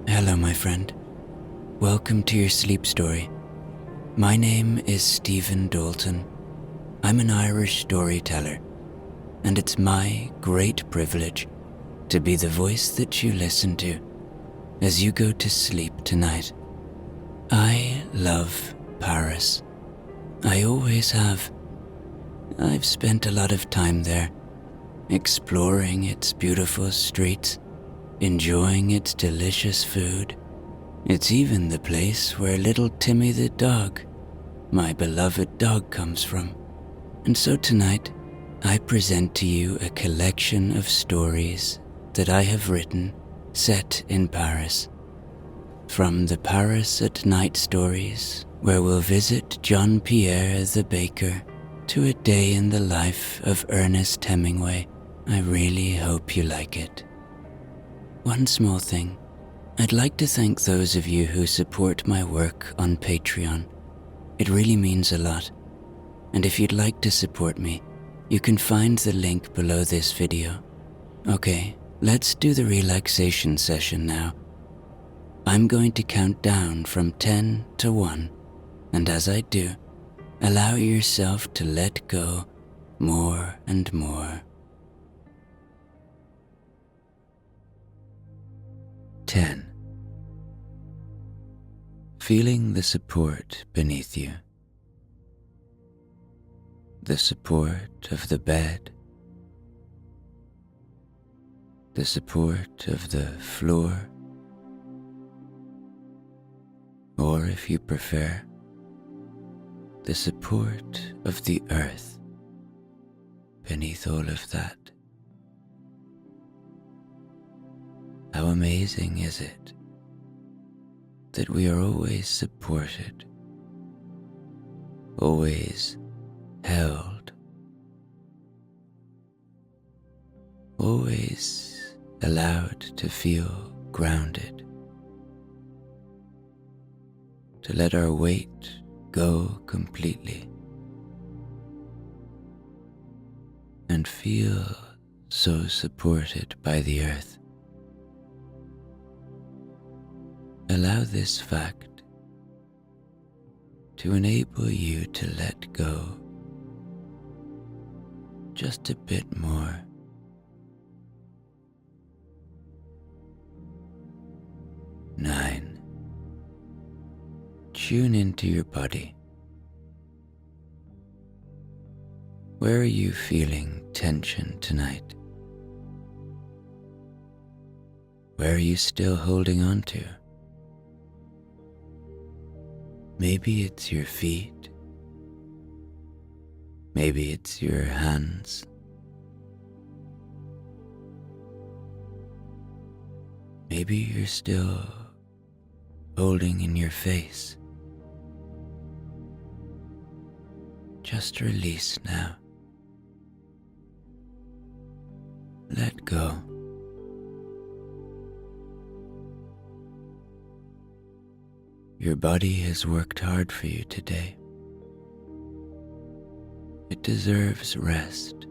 Hello, my friend. Welcome to your sleep story. My name is Stephen Dalton. I'm an Irish storyteller, and it's my great privilege to be the voice that you listen to as you go to sleep tonight. I love Paris. I always have. I've spent a lot of time there, exploring its beautiful streets, enjoying its delicious food. It's even the place where little Timmy the dog, my beloved dog, comes from. And so tonight, I present to you a collection of stories that I have written set in Paris. From the Paris at Night stories, where we'll visit Jean-Pierre the Baker, to a day in the life of Ernest Hemingway. I really hope you like it. One small thing. I'd like to thank those of you who support my work on Patreon. It really means a lot. And if you'd like to support me, you can find the link below this video. Okay, let's do the relaxation session now. I'm going to count down from 10 to 1, and as I do, allow yourself to let go more and more. 10. Feeling the support beneath you. The support of the bed. The support of the floor. Or if you prefer, the support of the earth beneath all of that. How amazing is it that we are always supported, always held, always allowed to feel grounded, to let our weight go completely and feel so supported by the earth. Allow this fact to enable you to let go just a bit more. 9. Tune into your body. Where are you feeling tension tonight? Where are you still holding on to? Maybe it's your feet. Maybe it's your hands. Maybe you're still holding in your face. Just release now. Let go. Your body has worked hard for you today. It deserves rest.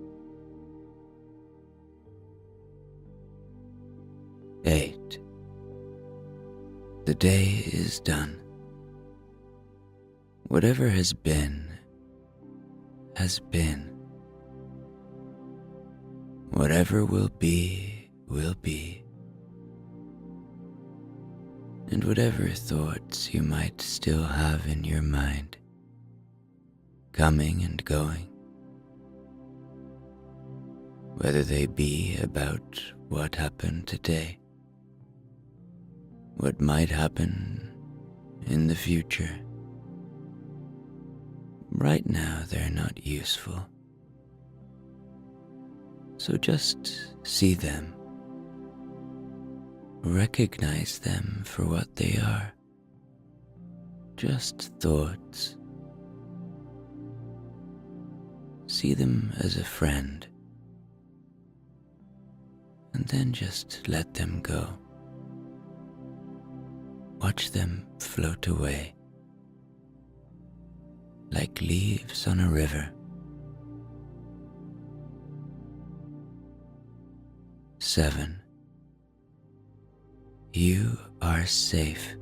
8. The day is done. Whatever has been, has been. Whatever will be, will be. And whatever thoughts you might still have in your mind, coming and going, whether they be about what happened today, what might happen in the future, right now they're not useful. So just see them. Recognize them for what they are. Just thoughts. See them as a friend. And then just let them go. Watch them float away like leaves on a river. 7. You are safe.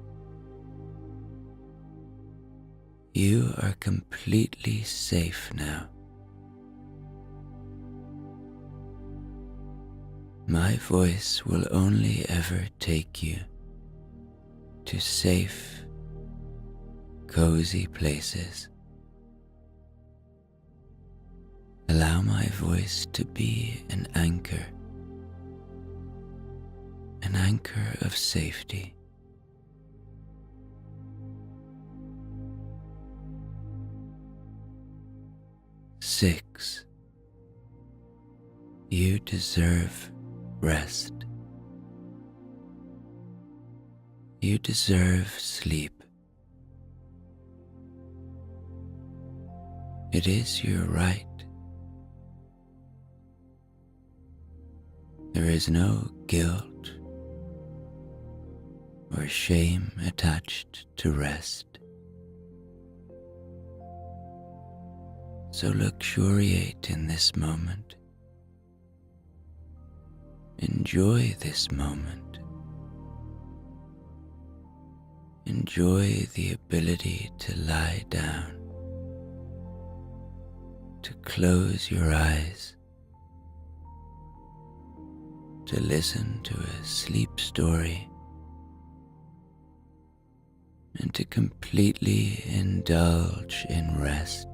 You are completely safe now. My voice will only ever take you to safe, cozy places. Allow my voice to be an anchor of safety. Six, you deserve rest. You deserve sleep. It is your right. There is no guilt or shame attached to rest. So luxuriate in this moment. Enjoy this moment. Enjoy the ability to lie down, to close your eyes, to listen to a sleep story, and to completely indulge in rest.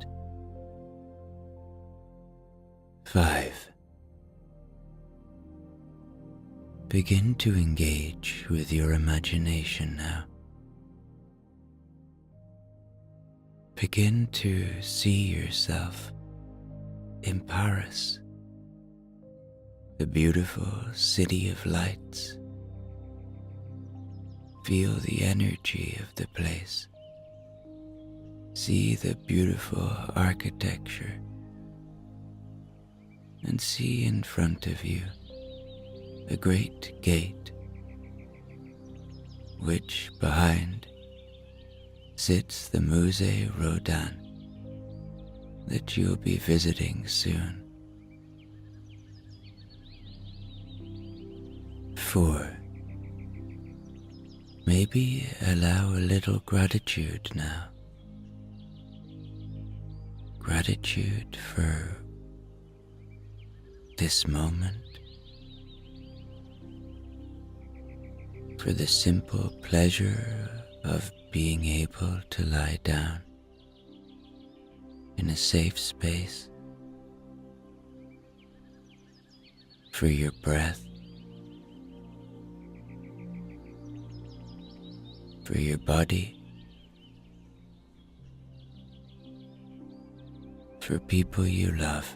5. Begin to engage with your imagination now. Begin to see yourself in Paris, the beautiful city of lights. Feel the energy of the place. See the beautiful architecture, and see in front of you a great gate, which behind sits the Musée Rodin that you'll be visiting soon. 4. Maybe allow a little gratitude now. Gratitude for this moment, for the simple pleasure of being able to lie down in a safe space, for your breath, for your body, for people you love.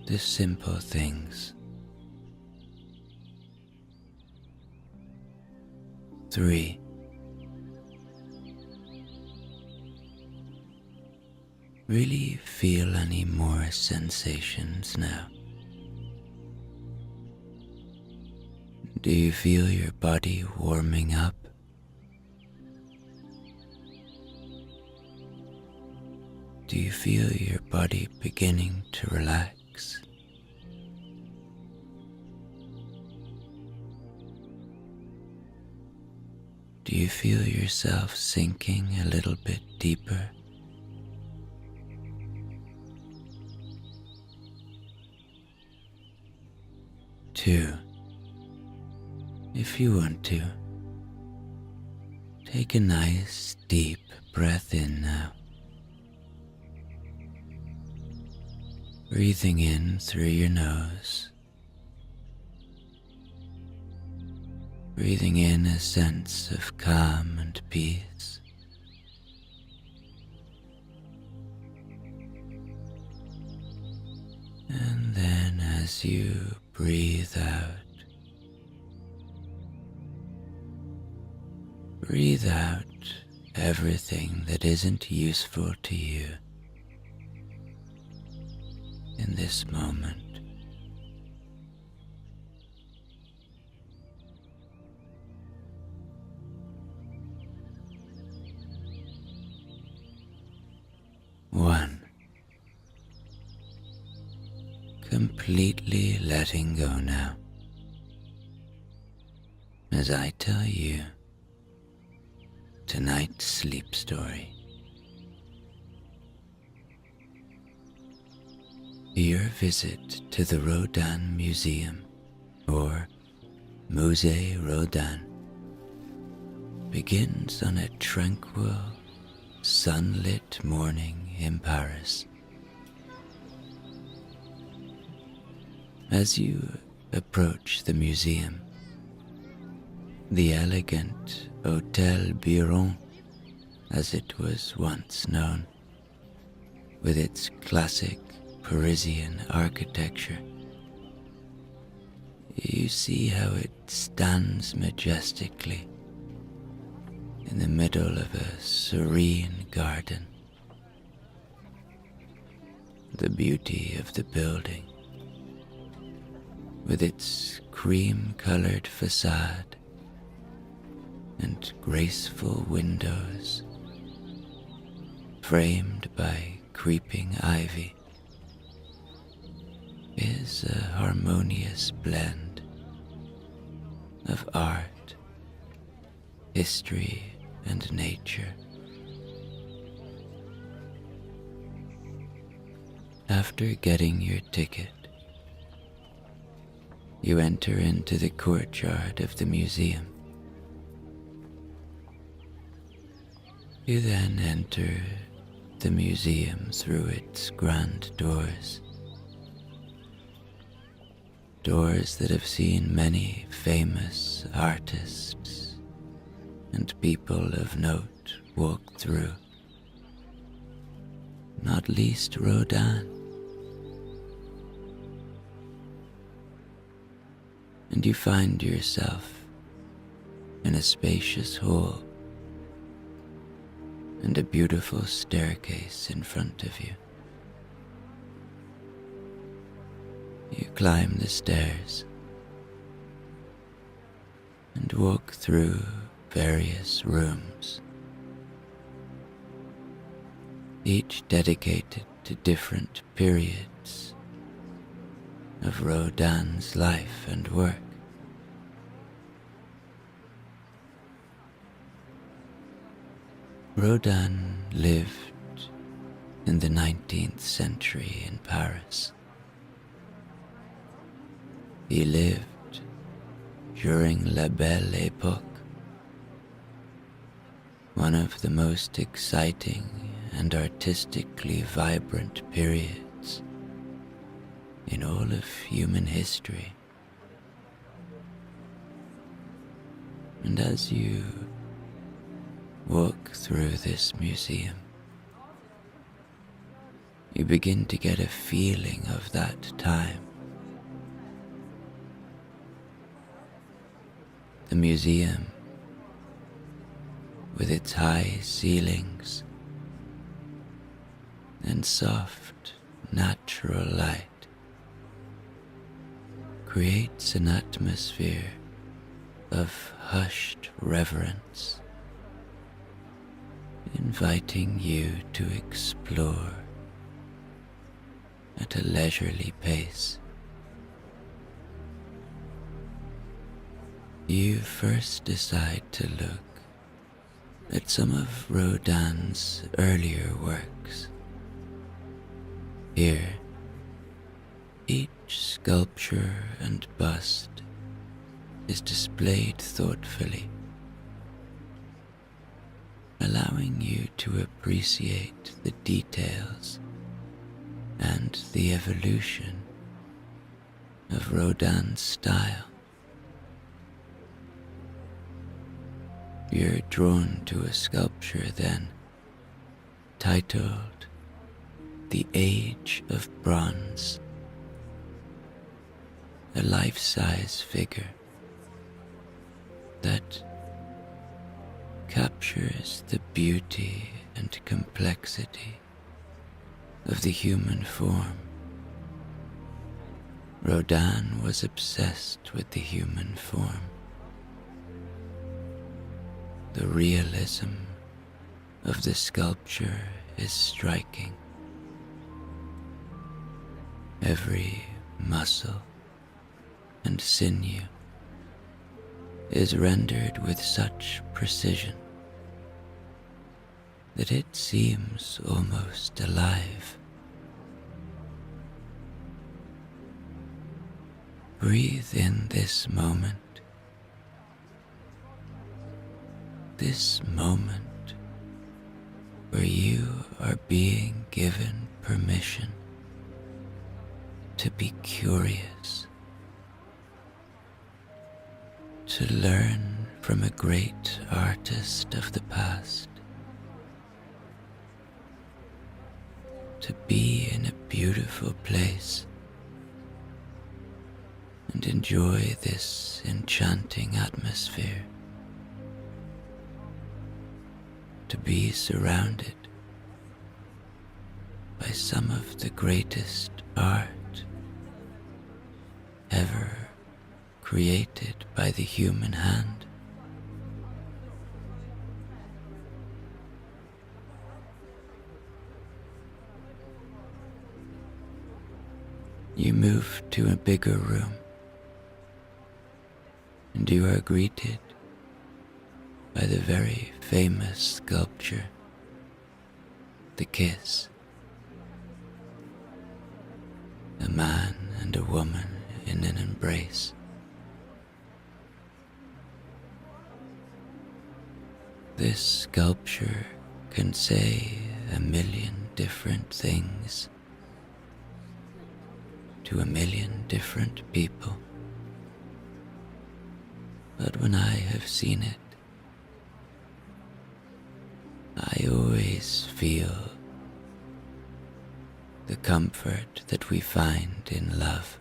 The simple things. 3. Really feel any more sensations now. Do you feel your body warming up? Do you feel your body beginning to relax? Do you feel yourself sinking a little bit deeper? Two, if you want to, take a nice deep breath in now. Breathing in through your nose. Breathing in a sense of calm and peace. And then as you breathe out everything that isn't useful to you in this moment. One, completely letting go now as I tell you tonight's sleep story. Your visit to the Rodin Museum, or Musée Rodin, begins on a tranquil, sunlit morning in Paris. As you approach the museum, the elegant Hôtel Biron, as it was once known, with its classic Parisian architecture, you see how it stands majestically in the middle of a serene garden. The beauty of the building, with its cream-colored facade and graceful windows framed by creeping ivy, is a harmonious blend of art, history, and nature. After getting your ticket, you enter into the courtyard of the museum. You then enter the museum through its grand doors. Doors that have seen many famous artists and people of note walk through, not least Rodin. And you find yourself in a spacious hall and a beautiful staircase in front of you. You climb the stairs and walk through various rooms, each dedicated to different periods of Rodin's life and work. Rodin lived in the 19th century in Paris. He lived during La Belle Époque, one of the most exciting and artistically vibrant periods in all of human history. And as you walk through this museum, you begin to get a feeling of that time. The museum, with its high ceilings and soft, natural light, creates an atmosphere of hushed reverence, inviting you to explore at a leisurely pace. You first decide to look at some of Rodin's earlier works. Here, each sculpture and bust is displayed thoughtfully, allowing you to appreciate the details and the evolution of Rodin's style. You're drawn to a sculpture then, titled The Age of Bronze, a life-size figure that captures the beauty and complexity of the human form. Rodin was obsessed with the human form. The realism of the sculpture is striking. Every muscle and sinew is rendered with such precision that it seems almost alive. Breathe in this moment where you are being given permission to be curious, to learn from a great artist of the past, to be in a beautiful place and enjoy this enchanting atmosphere, to be surrounded by some of the greatest art ever created by the human hand. You move to a bigger room, and you are greeted by the very famous sculpture, The Kiss. A man and a woman in an embrace. This sculpture can say 1,000,000 different things to 1,000,000 different people. But when I have seen it, I always feel the comfort that we find in love.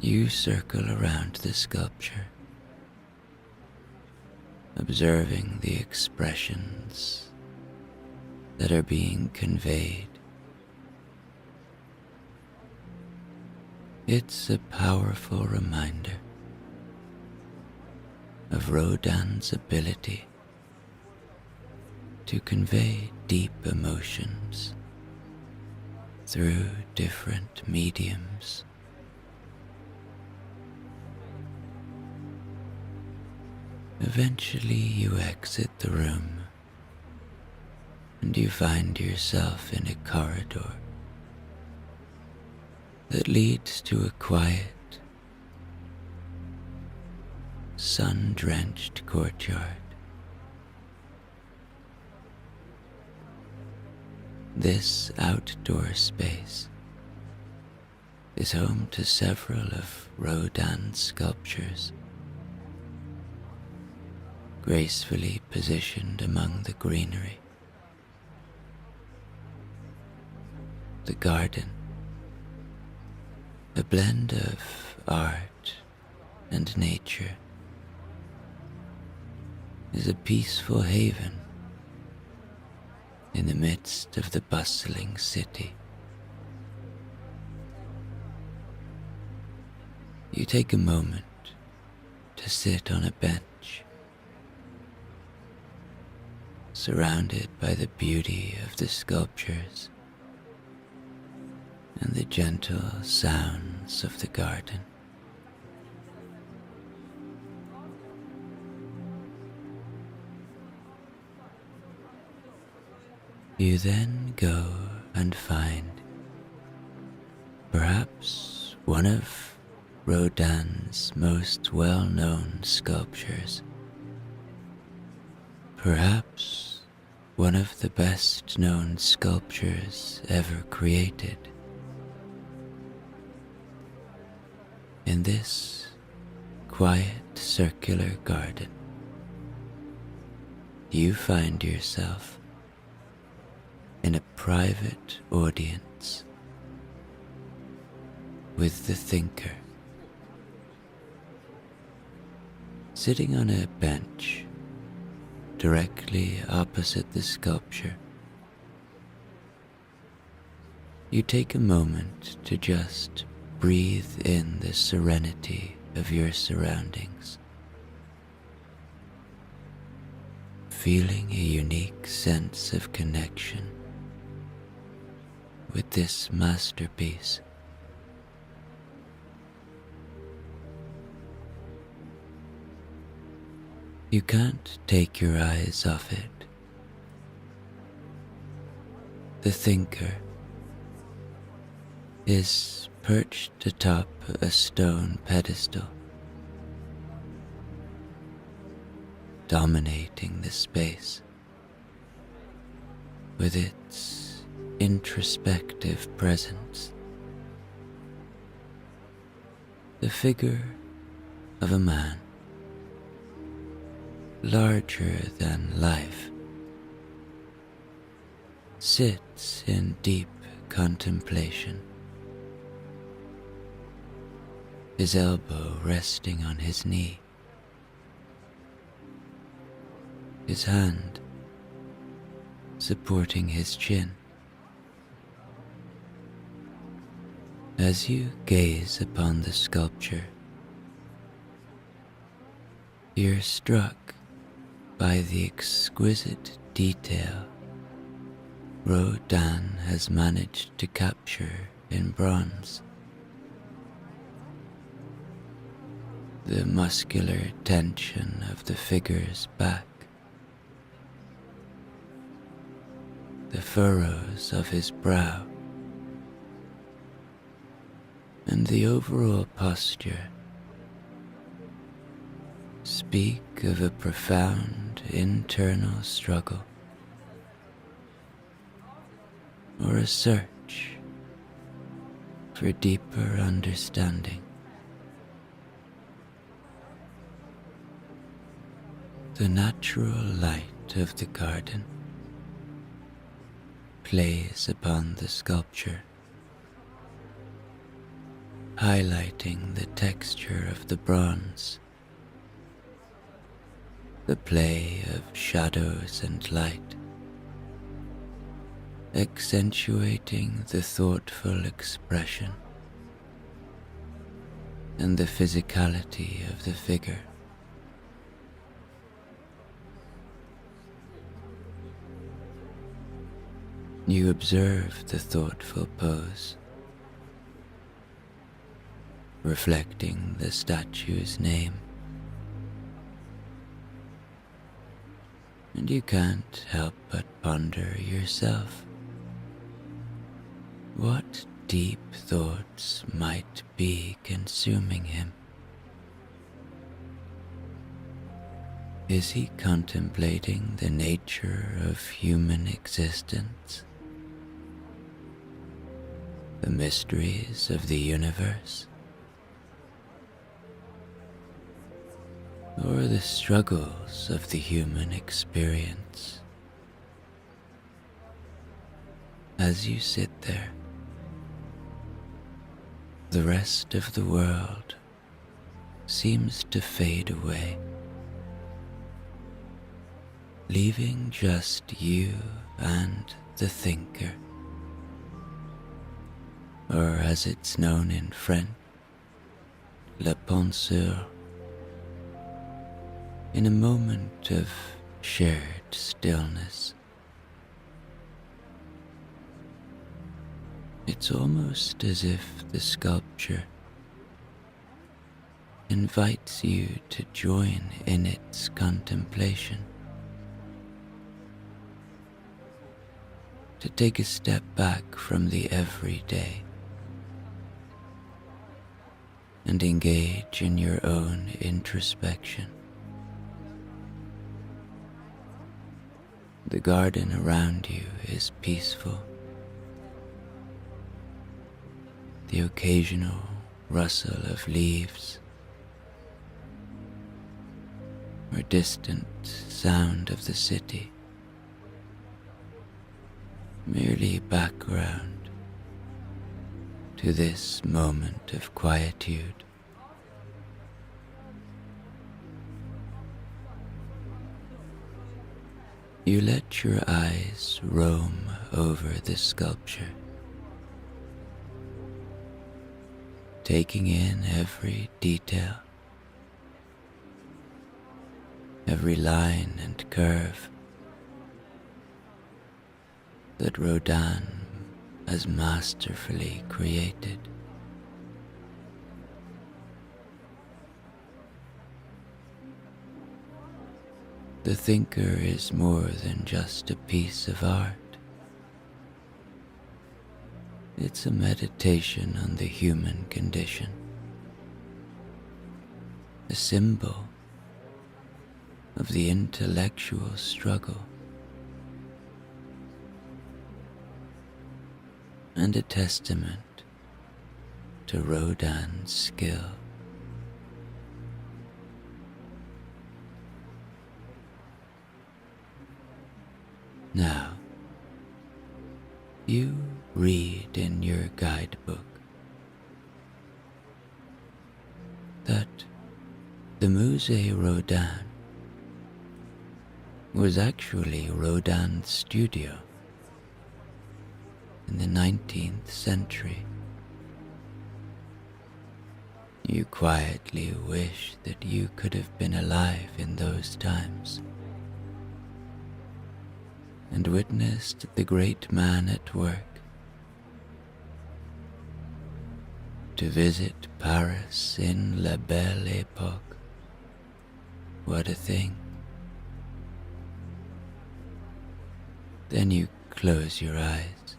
You circle around the sculpture, observing the expressions that are being conveyed. It's a powerful reminder of Rodin's ability to convey deep emotions through different mediums. Eventually you exit the room and you find yourself in a corridor that leads to a quiet, sun-drenched courtyard. This outdoor space is home to several of Rodin's sculptures, gracefully positioned among the greenery. The garden, a blend of art and nature, is a peaceful haven in the midst of the bustling city. You take a moment to sit on a bench, surrounded by the beauty of the sculptures and the gentle sounds of the garden. You then go and find perhaps one of Rodin's most well-known sculptures, perhaps one of the best-known sculptures ever created. In this quiet circular garden, you find yourself in a private audience with the thinker. Sitting on a bench directly opposite the sculpture, you take a moment to just breathe in the serenity of your surroundings, feeling a unique sense of connection with this masterpiece. You can't take your eyes off it. The thinker is perched atop a stone pedestal, dominating the space with its introspective presence. The figure of a man, larger than life, sits in deep contemplation, his elbow resting on his knee, his hand supporting his chin. As you gaze upon the sculpture, you're struck by the exquisite detail Rodin has managed to capture in bronze. The muscular tension of the figure's back, the furrows of his brow, and the overall posture speak of a profound internal struggle or a search for deeper understanding. The natural light of the garden plays upon the sculpture, highlighting the texture of the bronze, the play of shadows and light, accentuating the thoughtful expression and the physicality of the figure. You observe the thoughtful pose, reflecting the statue's name, and you can't help but ponder yourself. What deep thoughts might be consuming him? Is he contemplating the nature of human existence? The mysteries of the universe? Or the struggles of the human experience? As you sit there, the rest of the world seems to fade away, leaving just you and the thinker, or as it's known in French, le penseur, in a moment of shared stillness. It's almost as if the sculpture invites you to join in its contemplation, to take a step back from the everyday and engage in your own introspection. The garden around you is peaceful. The occasional rustle of leaves or distant sound of the city, merely background to this moment of quietude. You let your eyes roam over the sculpture, taking in every detail, every line and curve that Rodin as masterfully created. The thinker is more than just a piece of art. It's a meditation on the human condition, a symbol of the intellectual struggle, and a testament to Rodin's skill. Now, you read in your guidebook that the Musée Rodin was actually Rodin's studio in the 19th century. You quietly wish that you could have been alive in those times and witnessed the great man at work. To visit Paris in La Belle Époque, what a thing. Then you close your eyes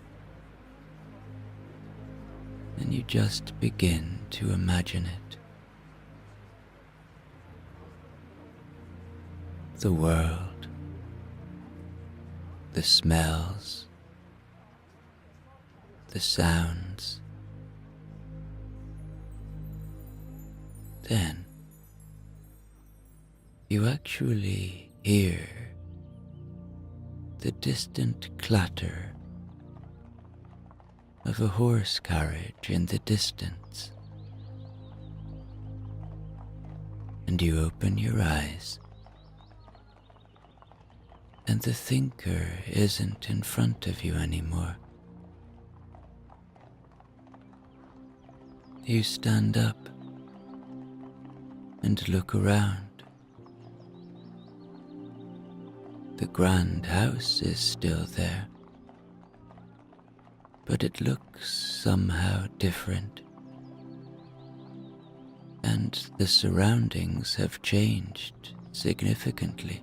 and you just begin to imagine it. The world, the smells, the sounds. Then you actually hear the distant clatter of a horse carriage in the distance, and you open your eyes, and the thinker isn't in front of you anymore. You stand up and look around. The grand house is still there, but it looks somehow different, and the surroundings have changed significantly.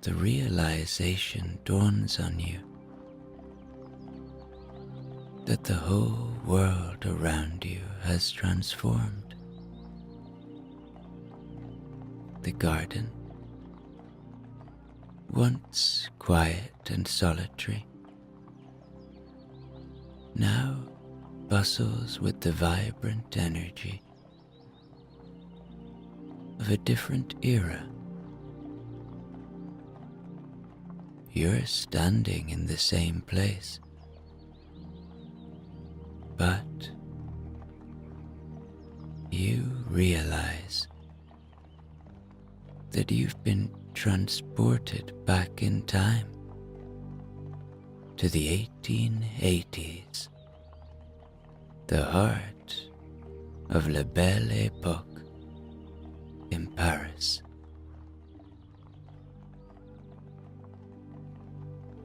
The realization dawns on you that the whole world around you has transformed. The garden, once quiet and solitary, now bustles with the vibrant energy of a different era. You're standing in the same place, but you realize that you've been transported back in time to the 1880s, the heart of La Belle Époque in Paris.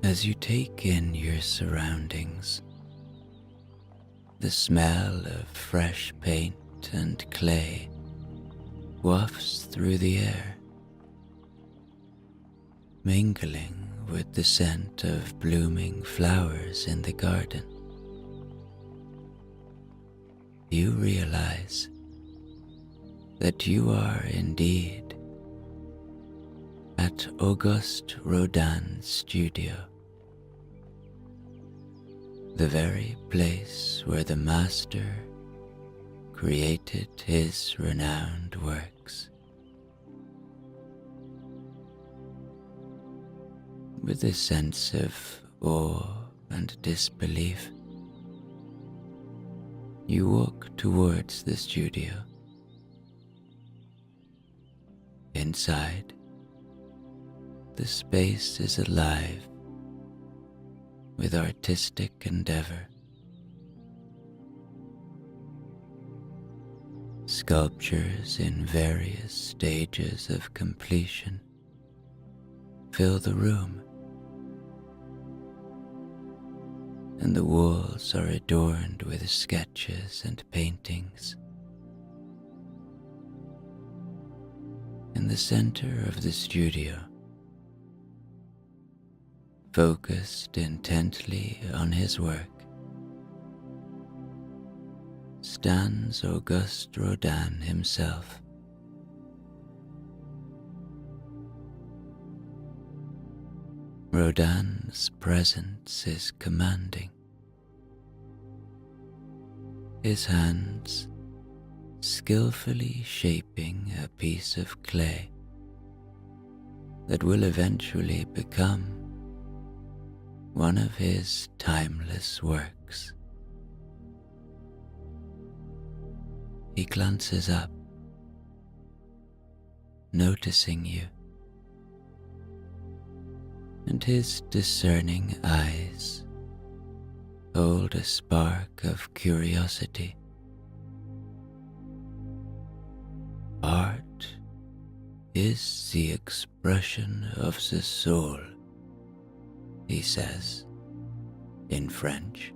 As you take in your surroundings, the smell of fresh paint and clay wafts through the air, mingling with the scent of blooming flowers in the garden. You realize that you are indeed at Auguste Rodin's studio, the very place where the master created his renowned works. With a sense of awe and disbelief, you walk towards the studio. Inside, the space is alive with artistic endeavor. Sculptures in various stages of completion fill the room, and the walls are adorned with sketches and paintings. In the center of the studio, focused intently on his work, stands Auguste Rodin himself. Rodin's presence is commanding. His hands skillfully shaping a piece of clay that will eventually become one of his timeless works. He glances up, noticing you, and his discerning eyes hold a spark of curiosity. Art is the expression of the soul, he says, in French,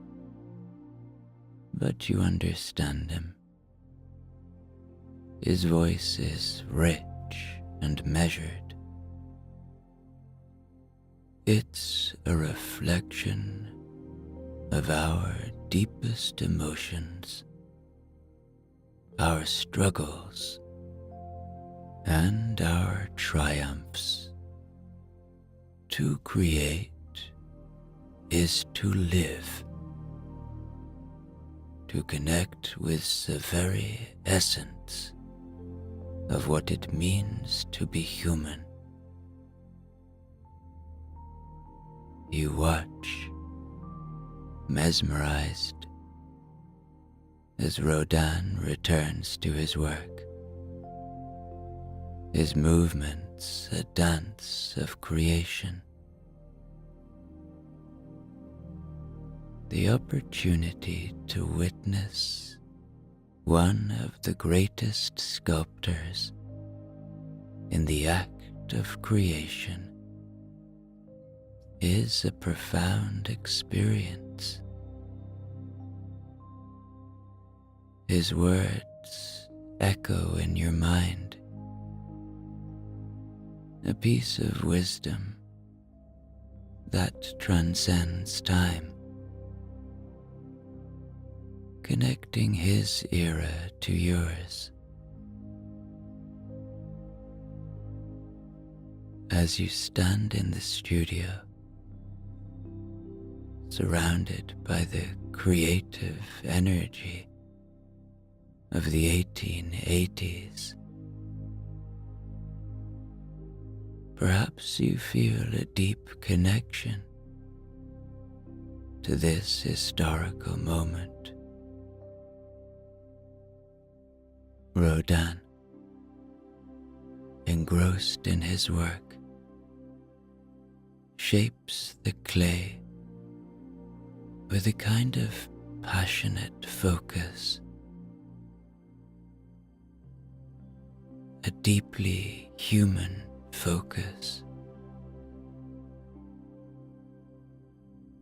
but you understand him. His voice is rich and measured. It's a reflection of our deepest emotions, our struggles, and our triumphs. To create is to live, to connect with the very essence of what it means to be human. You watch, mesmerized, as Rodin returns to his work, his movements a dance of creation. The opportunity to witness one of the greatest sculptors in the act of creation is a profound experience. His words echo in your mind, a piece of wisdom that transcends time, connecting his era to yours. As you stand in the studio, surrounded by the creative energy of the 1880s, perhaps you feel a deep connection to this historical moment. Rodin, engrossed in his work, shapes the clay with a kind of passionate focus, a deeply human focus,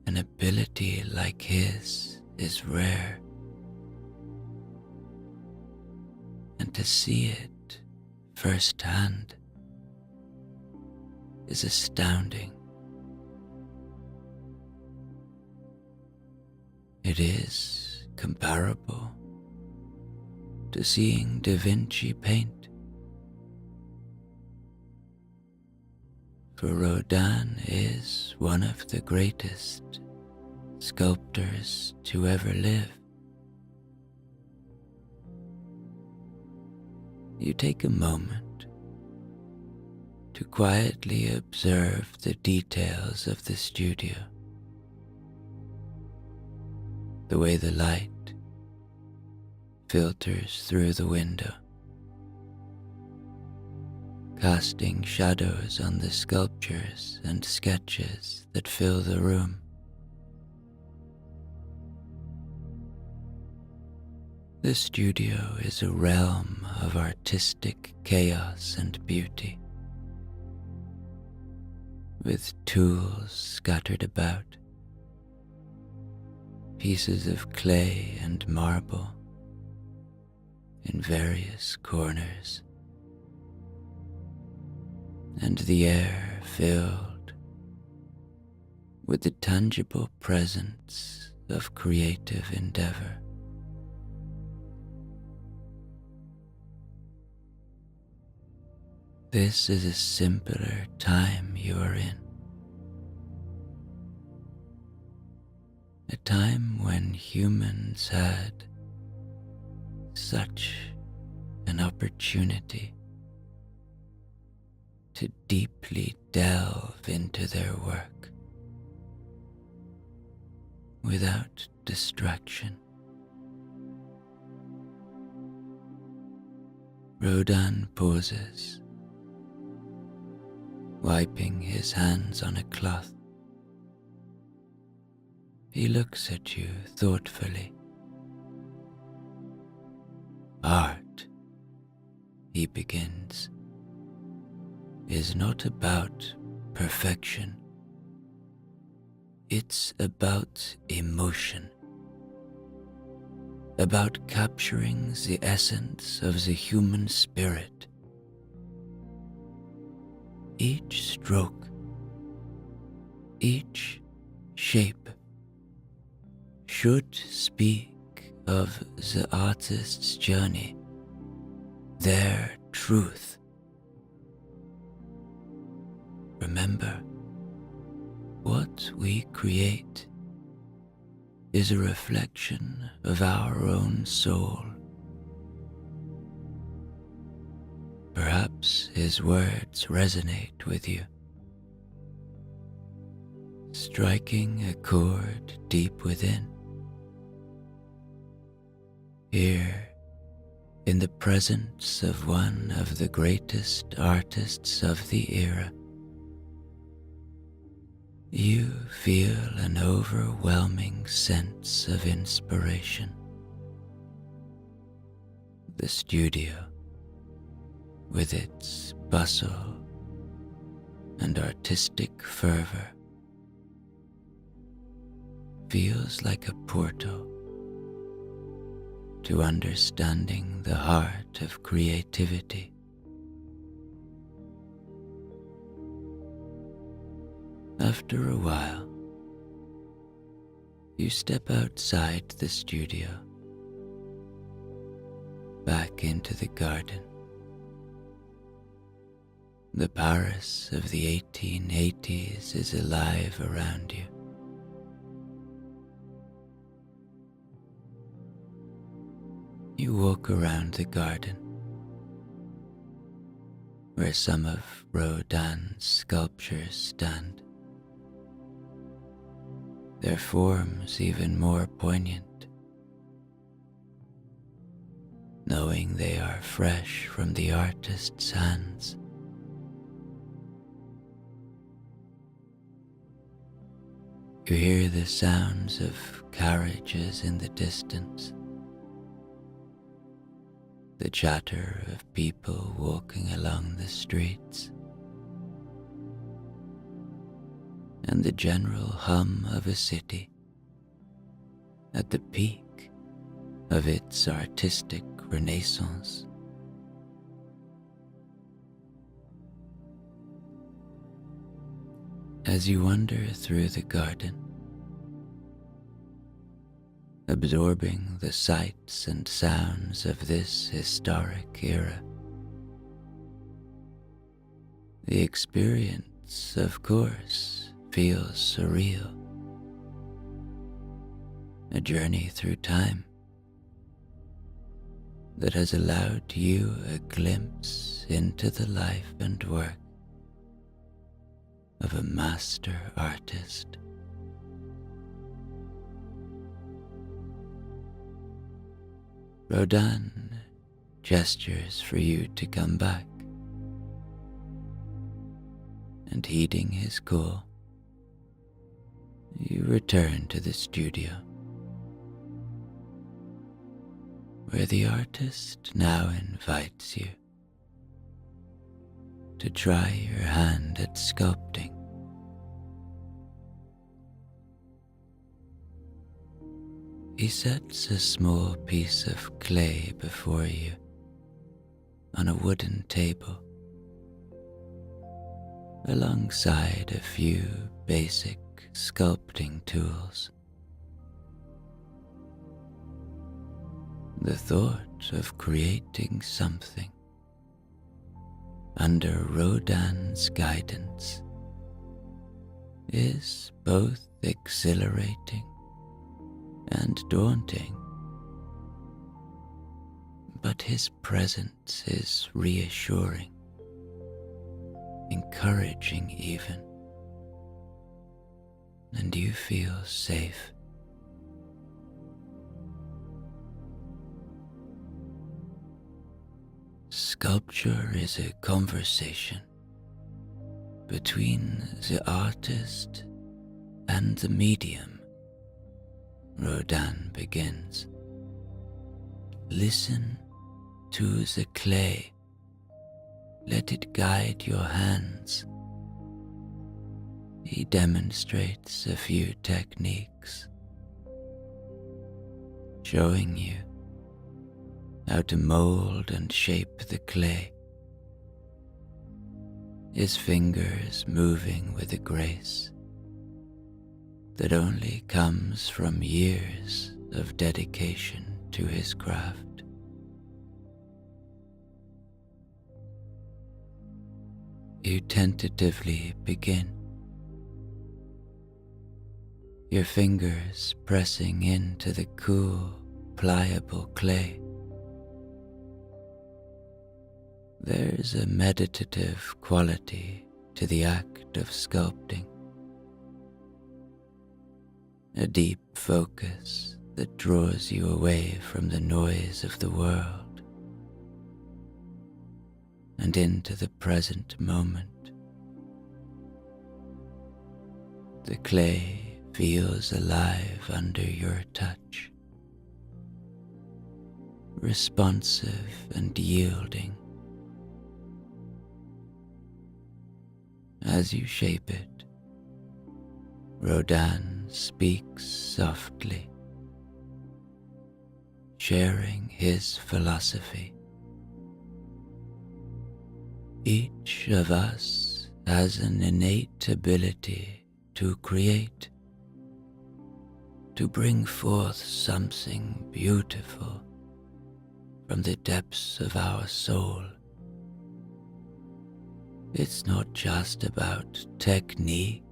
an ability like his is rare, and to see it firsthand is astounding. It is comparable to seeing Da Vinci paint. For Rodin is one of the greatest sculptors to ever live. You take a moment to quietly observe the details of the studio, the way the light filters through the window, casting shadows on the sculptures and sketches that fill the room. The studio is a realm of artistic chaos and beauty, with tools scattered about, pieces of clay and marble in various corners, and the air filled with the tangible presence of creative endeavor. This is a simpler time you are in, a time when humans had such an opportunity to deeply delve into their work without distraction. Rodin pauses, wiping his hands on a cloth. He looks at you thoughtfully. Art, he begins, is not about perfection. It's about emotion, about capturing the essence of the human spirit. Each stroke, each shape should speak of the artist's journey, their truth. Remember, what we create is a reflection of our own soul. Perhaps his words resonate with you, striking a chord deep within. Here, in the presence of one of the greatest artists of the era, you feel an overwhelming sense of inspiration. The studio, with its bustle and artistic fervor, feels like a portal to understanding the heart of creativity. After a while, you step outside the studio, back into the garden. The Paris of the 1880s is alive around you. You walk around the garden, where some of Rodin's sculptures stand, their forms even more poignant, knowing they are fresh from the artist's hands. You hear the sounds of carriages in the distance, the chatter of people walking along the streets, and the general hum of a city at the peak of its artistic renaissance. As you wander through the garden, absorbing the sights and sounds of this historic era, the experience, of course, feels surreal. A journey through time that has allowed you a glimpse into the life and work of a master artist. Rodin gestures for you to come back, and heeding his call, you return to the studio, where the artist now invites you to try your hand at sculpting. He sets a small piece of clay before you on a wooden table, alongside a few basic sculpting tools. The thought of creating something under Rodin's guidance is both exhilarating and daunting, but his presence is reassuring, encouraging even, and you feel safe. Sculpture is a conversation between the artist and the medium. Rodin begins. Listen to the clay. Let it guide your hands. He demonstrates a few techniques, showing you how to mold and shape the clay, his fingers moving with a grace that only comes from years of dedication to his craft. You tentatively begin, your fingers pressing into the cool, pliable clay. There's a meditative quality to the act of sculpting, a deep focus that draws you away from the noise of the world and into the present moment. The clay feels alive under your touch, responsive and yielding. As you shape it, Rodin speaks softly, sharing his philosophy. Each of us has an innate ability to create, to bring forth something beautiful from the depths of our soul. It's not just about technique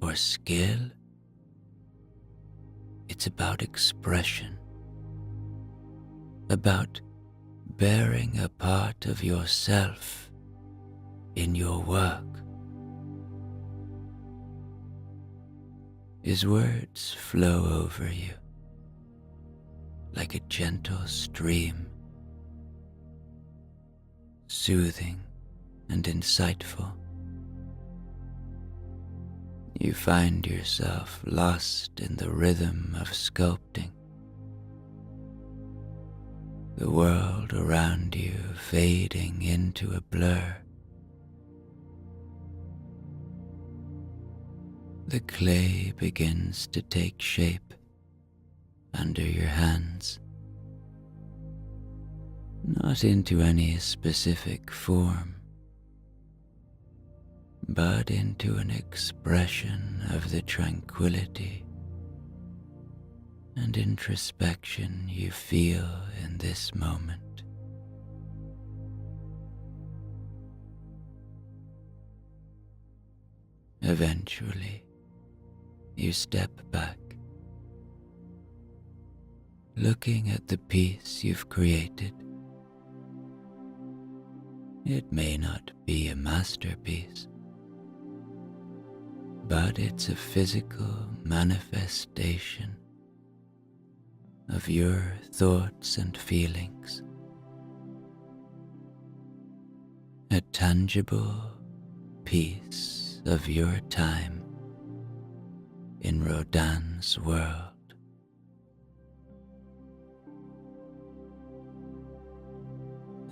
or skill. It's about expression, about bearing a part of yourself in your work. His words flow over you like a gentle stream, soothing and insightful. You find yourself lost in the rhythm of sculpting, the world around you fading into a blur. The clay begins to take shape under your hands, not into any specific form, but into an expression of the tranquility and introspection you feel in this moment. Eventually, you step back, looking at the piece you've created. It may not be a masterpiece, but it's a physical manifestation of your thoughts and feelings, a tangible piece of your time in Rodin's world.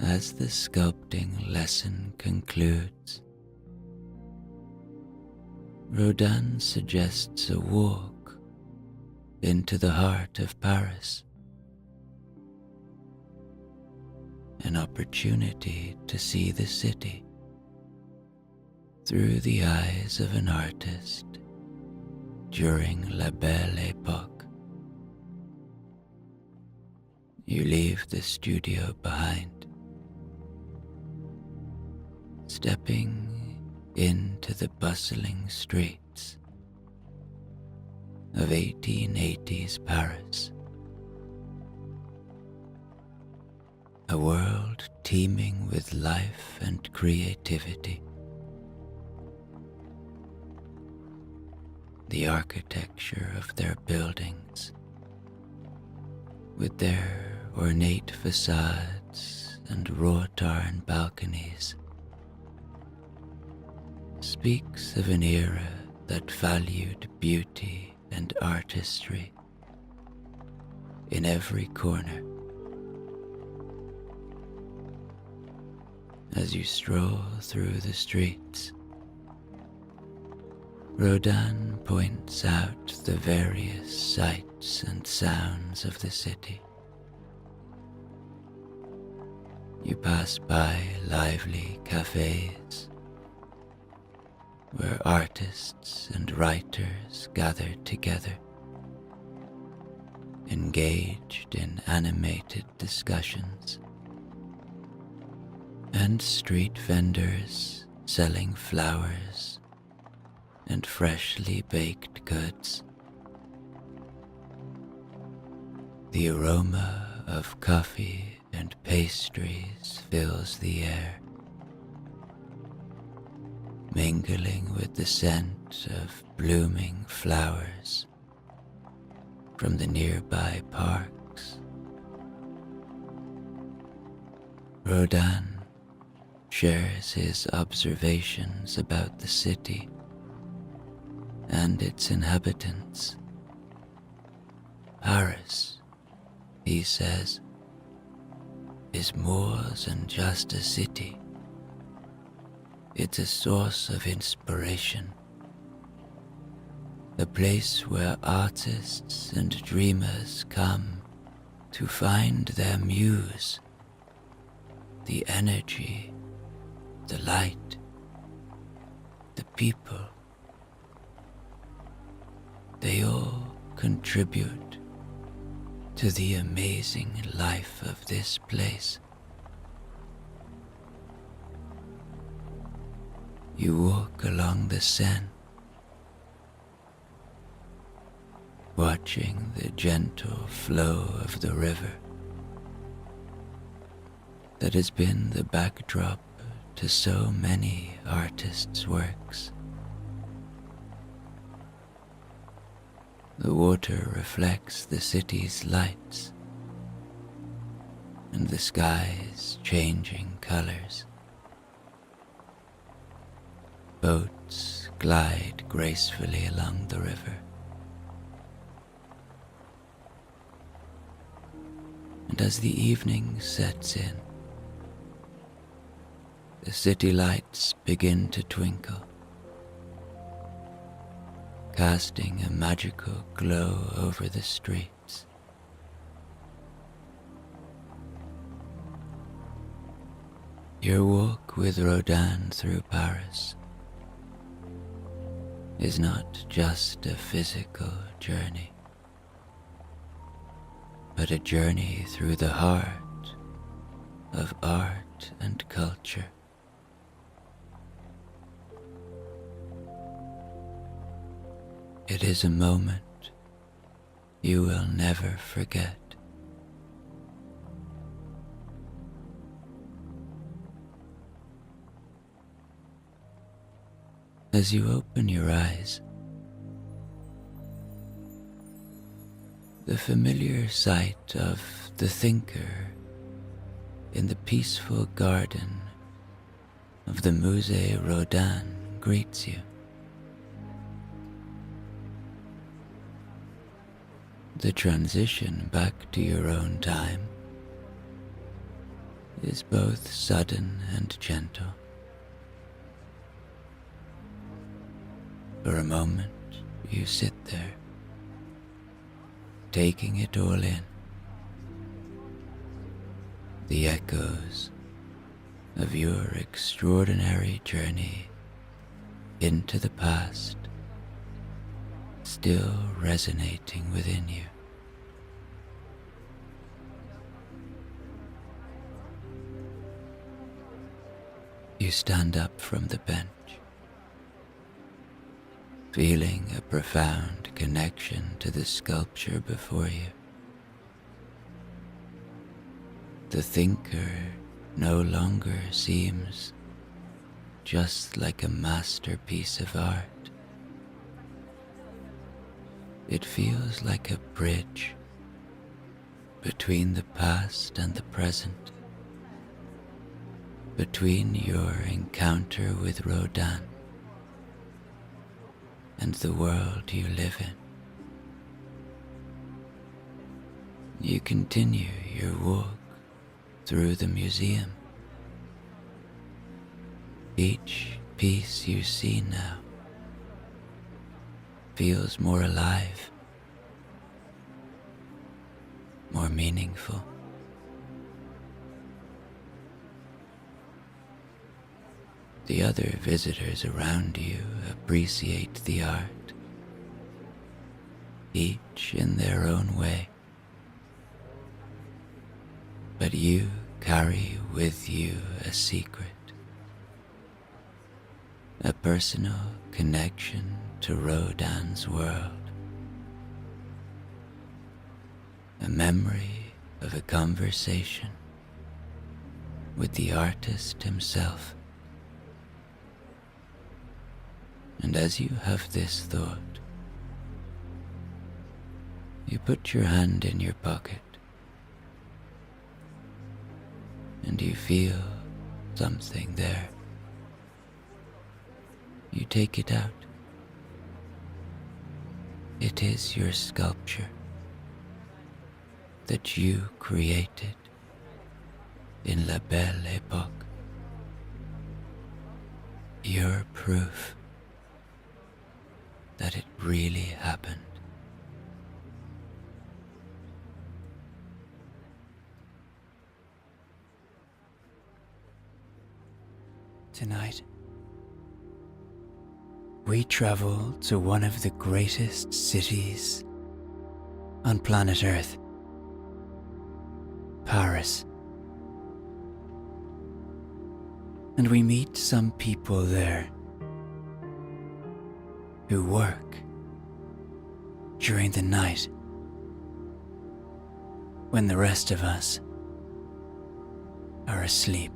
As the sculpting lesson concludes, Rodin suggests a walk into the heart of Parris. An opportunity to see the city through the eyes of an artist during La Belle Époque. You leave the studio behind, stepping into the bustling streets of 1880s Paris, a world teeming with life and creativity. The architecture of their buildings, with their ornate facades and wrought iron balconies, speaks of an era that valued beauty and artistry in every corner. As you stroll through the streets, Rodin points out the various sights and sounds of the city. You pass by lively cafes where artists and writers gather together, engaged in animated discussions, and street vendors selling flowers and freshly baked goods. The aroma of coffee and pastries fills the air, mingling with the scent of blooming flowers from the nearby parks. Rodin shares his observations about the city and its inhabitants. Paris, he says, is more than just a city. It's a source of inspiration, a place where artists and dreamers come to find their muse, the energy, the light, the people. They all contribute to the amazing life of this place. You walk along the Seine, watching the gentle flow of the river that has been the backdrop to so many artists' works. The water reflects the city's lights and the sky's changing colors. Boats glide gracefully along the river, and as the evening sets in, the city lights begin to twinkle, casting a magical glow over the streets. Your walk with Rodin through Paris is not just a physical journey, but a journey through the heart of art and culture. It is a moment you will never forget. As you open your eyes, the familiar sight of the thinker in the peaceful garden of the Musée Rodin greets you. The transition back to your own time is both sudden and gentle. For a moment, you sit there, taking it all in. The echoes of your extraordinary journey into the past still resonating within you. You stand up from the bench, feeling a profound connection to the sculpture before you. The thinker no longer seems just like a masterpiece of art. It feels like a bridge between the past and the present, between your encounter with Rodin and the world you live in. You continue your walk through the museum. Each piece you see now feels more alive, more meaningful. The other visitors around you appreciate the art, each in their own way. But you carry with you a secret, a personal connection to Rodin's world, a memory of a conversation with the artist himself. And as you have this thought, you put your hand in your pocket and you feel something there. You take it out. It is your sculpture that you created in La Belle Époque. Your proof that it really happened. Tonight, we travel to one of the greatest cities on planet Earth, Paris. And we meet some people there who work during the night when the rest of us are asleep.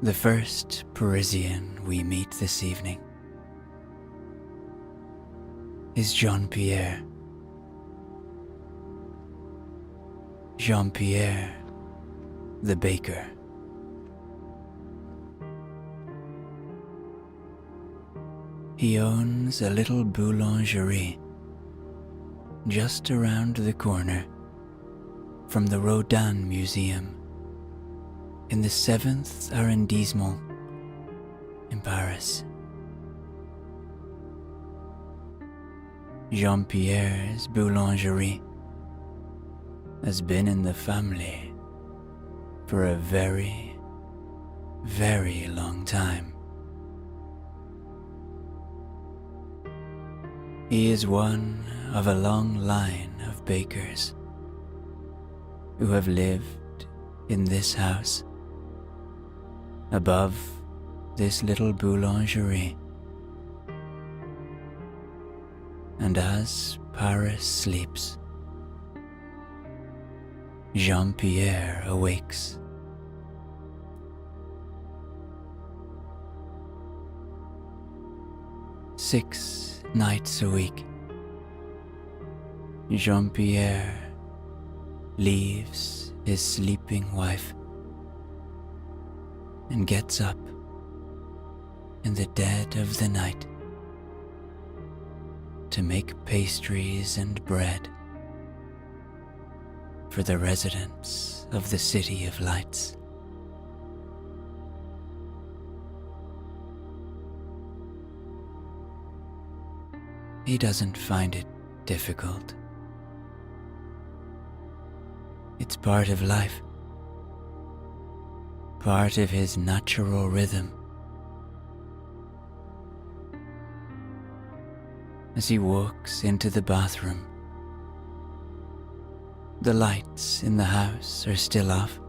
The first Parisian we meet this evening is Jean-Pierre. Jean-Pierre the Baker. He owns a little boulangerie just around the corner from the Rodin Museum in the 7th arrondissement in Paris. Jean-Pierre's boulangerie has been in the family for a very, very long time. He is one of a long line of bakers who have lived in this house, above this little boulangerie. And as Parris sleeps, Jean-Pierre awakes. Six nights a week, Jean-Pierre leaves his sleeping wife and gets up in the dead of the night to make pastries and bread for the residents of the City of Lights. he doesn't find it difficult. It's part of life, part of his natural rhythm. As he walks into the bathroom, the lights in the house are still off,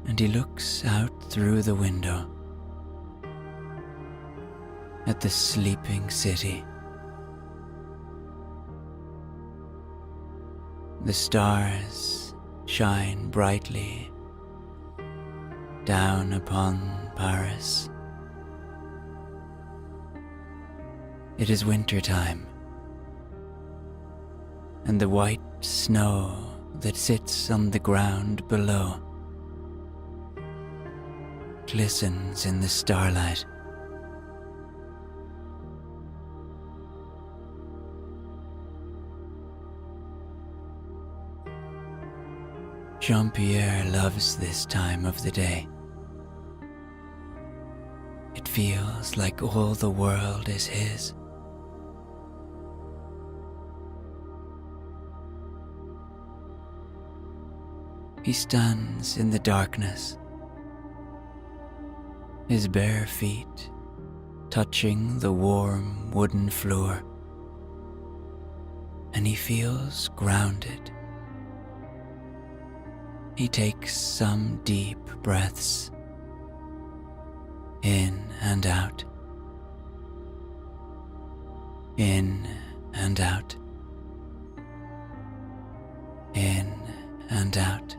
and he looks out through the window at the sleeping city. The stars shine brightly down upon Parris. It is winter time, and the white snow that sits on the ground below glistens in the starlight. Jean-Pierre loves this time of the day. It feels like all the world is his. He stands in the darkness, his bare feet touching the warm wooden floor, and he feels grounded. He takes some deep breaths, in and out, in and out, in and out.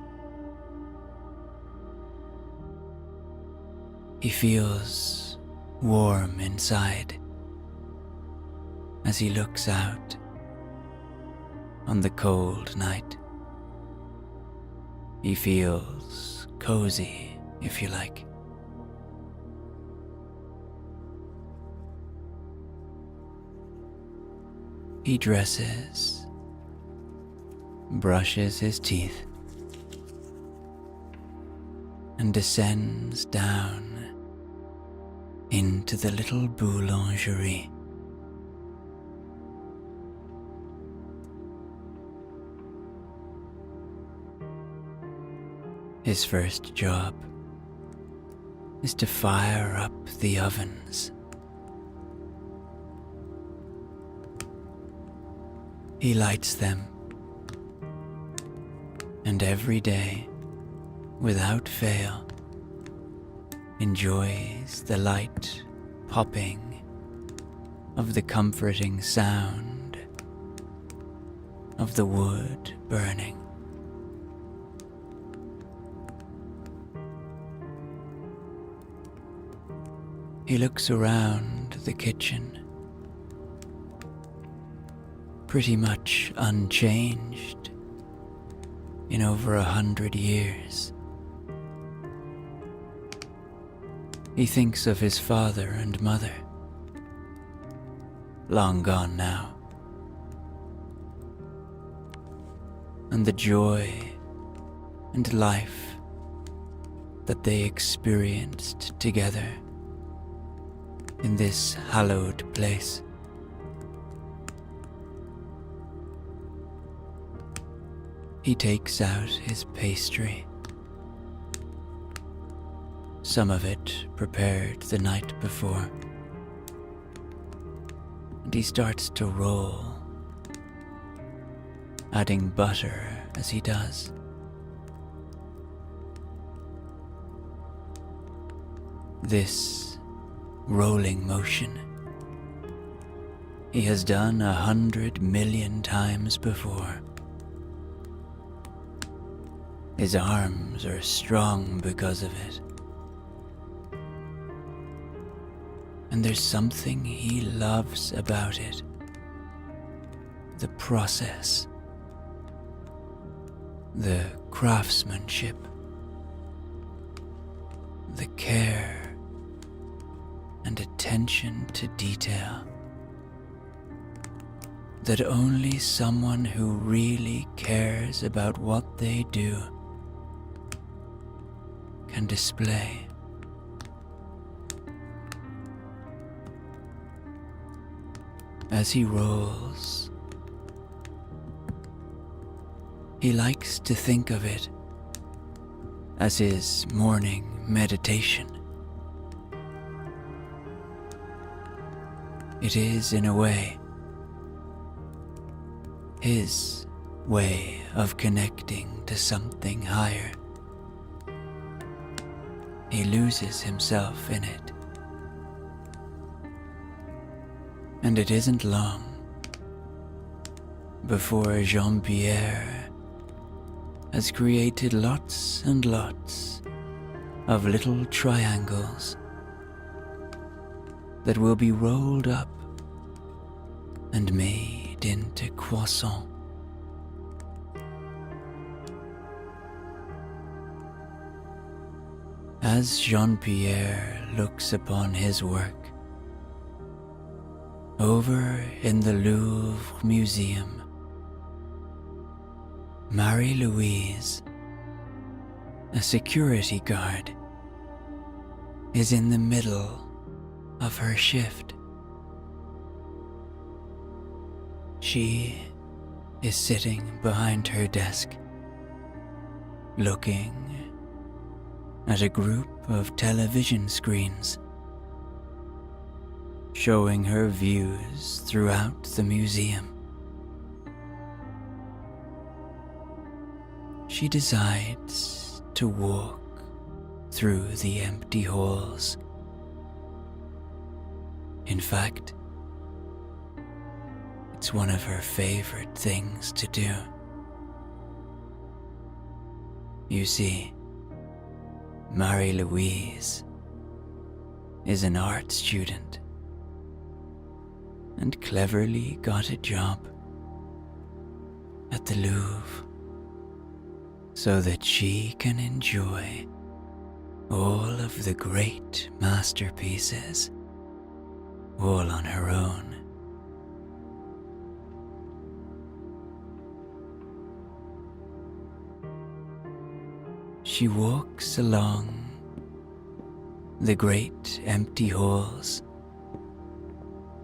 He feels warm inside as he looks out on the cold night. He feels cozy, if you like. He dresses, brushes his teeth, and descends down into the little boulangerie. His first job is to fire up the ovens. He lights them, and every day, without fail, enjoys the light popping of the comforting sound of the wood burning. He looks around the kitchen, pretty much unchanged in over 100 years. He thinks of his father and mother, long gone now, and the joy and life that they experienced together in this hallowed place. He takes out his pastry, some of it prepared the night before, and he starts to roll, adding butter as he does. This rolling motion he has done 100 million times before. His arms are strong because of it. And there's something he loves about it. The process. The craftsmanship. The care and attention to detail that only someone who really cares about what they do can display. as he rolls. He likes to think of it as his morning meditation. It is, in a way, his way of connecting to something higher. He loses himself in it. And it isn't long before Jean-Pierre has created lots and lots of little triangles that will be rolled up and made into croissants. As Jean-Pierre looks upon his work over in the Louvre Museum, Marie-Louise, a security guard, is in the middle of her shift. She is sitting behind her desk, looking at a group of television screens, showing her views throughout the museum. She decides to walk through the empty halls. In fact, it's one of her favorite things to do. You see, Marie-Louise is an art student and cleverly got a job at the Louvre so that she can enjoy all of the great masterpieces all on her own. She walks along the great empty halls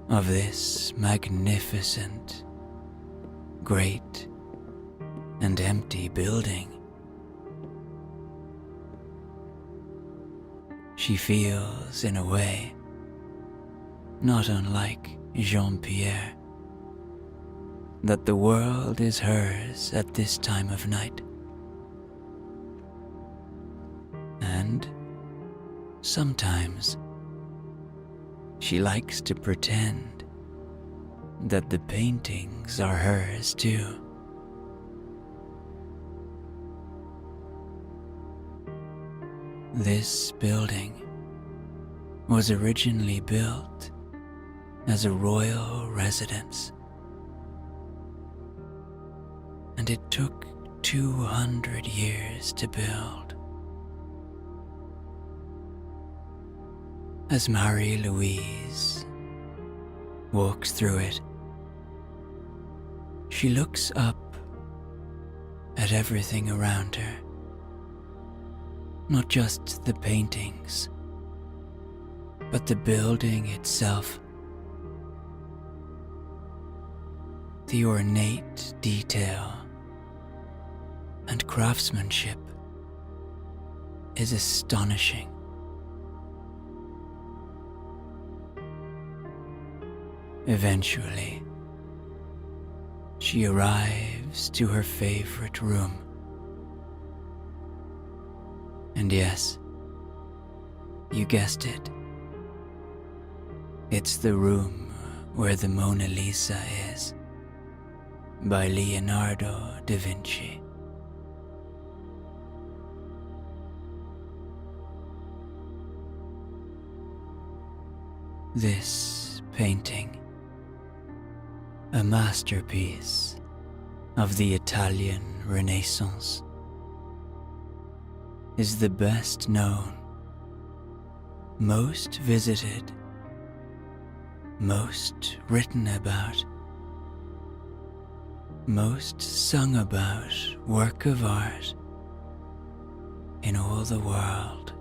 of this magnificent, great and empty building. She feels, in a way, not unlike Jean-Pierre, that the world is hers at this time of night. And sometimes she likes to pretend that the paintings are hers too. This building was originally built as a royal residence, and it took 200 years to build. As Marie-Louise walks through it, she looks up at everything around her. Not just the paintings, but the building itself. The ornate detail and craftsmanship is astonishing. Eventually, she arrives to her favorite room. And yes, you guessed it. It's the room where the Mona Lisa is, by Leonardo da Vinci. This painting, a masterpiece of the Italian Renaissance, is the best known, most visited, most written about, most sung about work of art in all the world.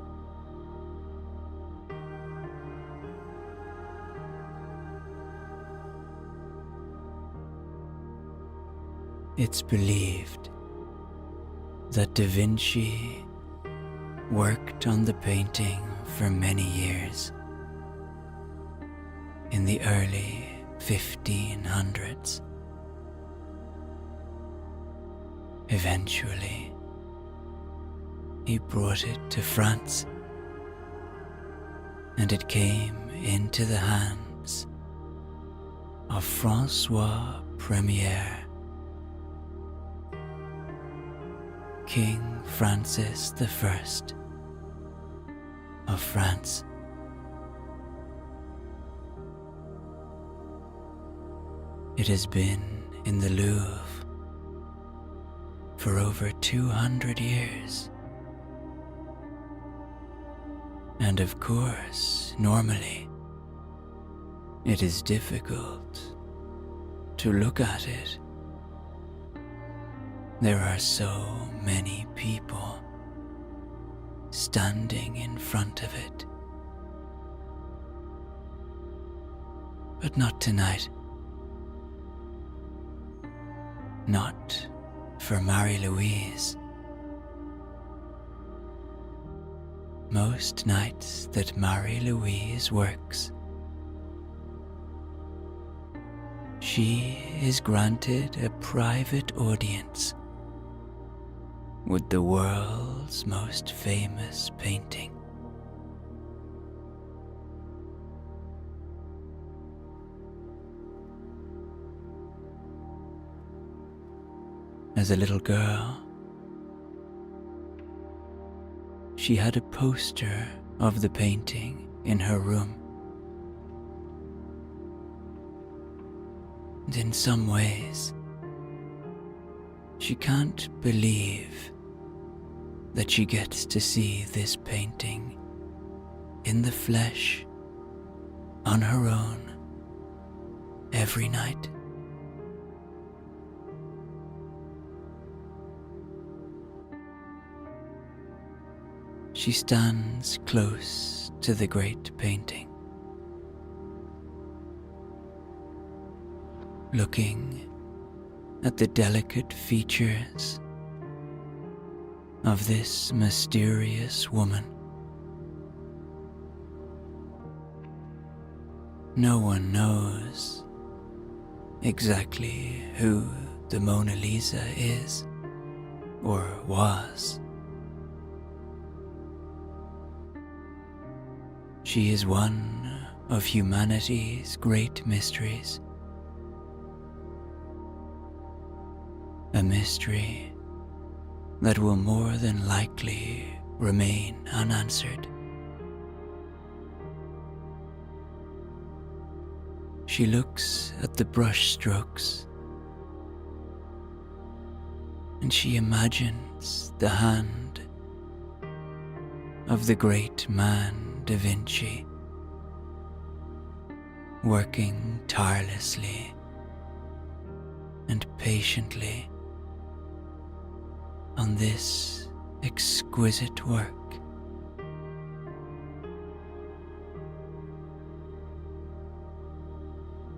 It's believed that Da Vinci worked on the painting for many years. In the early 1500s. Eventually, he brought it to France, and it came into the hands of Francois Premier, King Francis I of France. It has been in the Louvre for over 200 years. And of course, normally, it is difficult to look at it. There are so many people standing in front of it. But not tonight. Not for Marie-Louise. Most nights that Marie-Louise works, she is granted a private audience with the world's most famous painting. As a little girl, she had a poster of the painting in her room. And in some ways, she can't believe that she gets to see this painting in the flesh on her own every night. She stands close to the great painting, looking at the delicate features of this mysterious woman. No one knows exactly who the Mona Lisa is or was. She is one of humanity's great mysteries. A mystery that will more than likely remain unanswered. She looks at the brush strokes and she imagines the hand of the great man Da Vinci, working tirelessly and patiently on this exquisite work.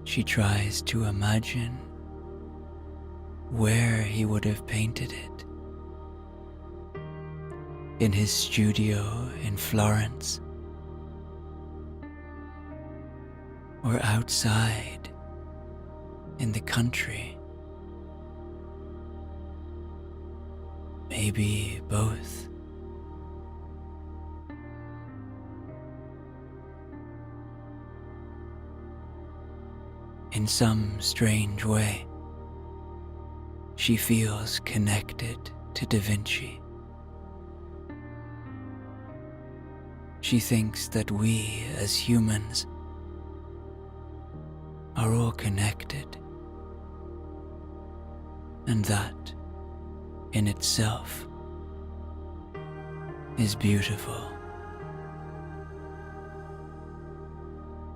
She tries to imagine where he would have painted it. In his studio in Florence, or outside in the country. Maybe both. In some strange way, she feels connected to Da Vinci. She thinks that we as humans are all connected, and that in itself is beautiful.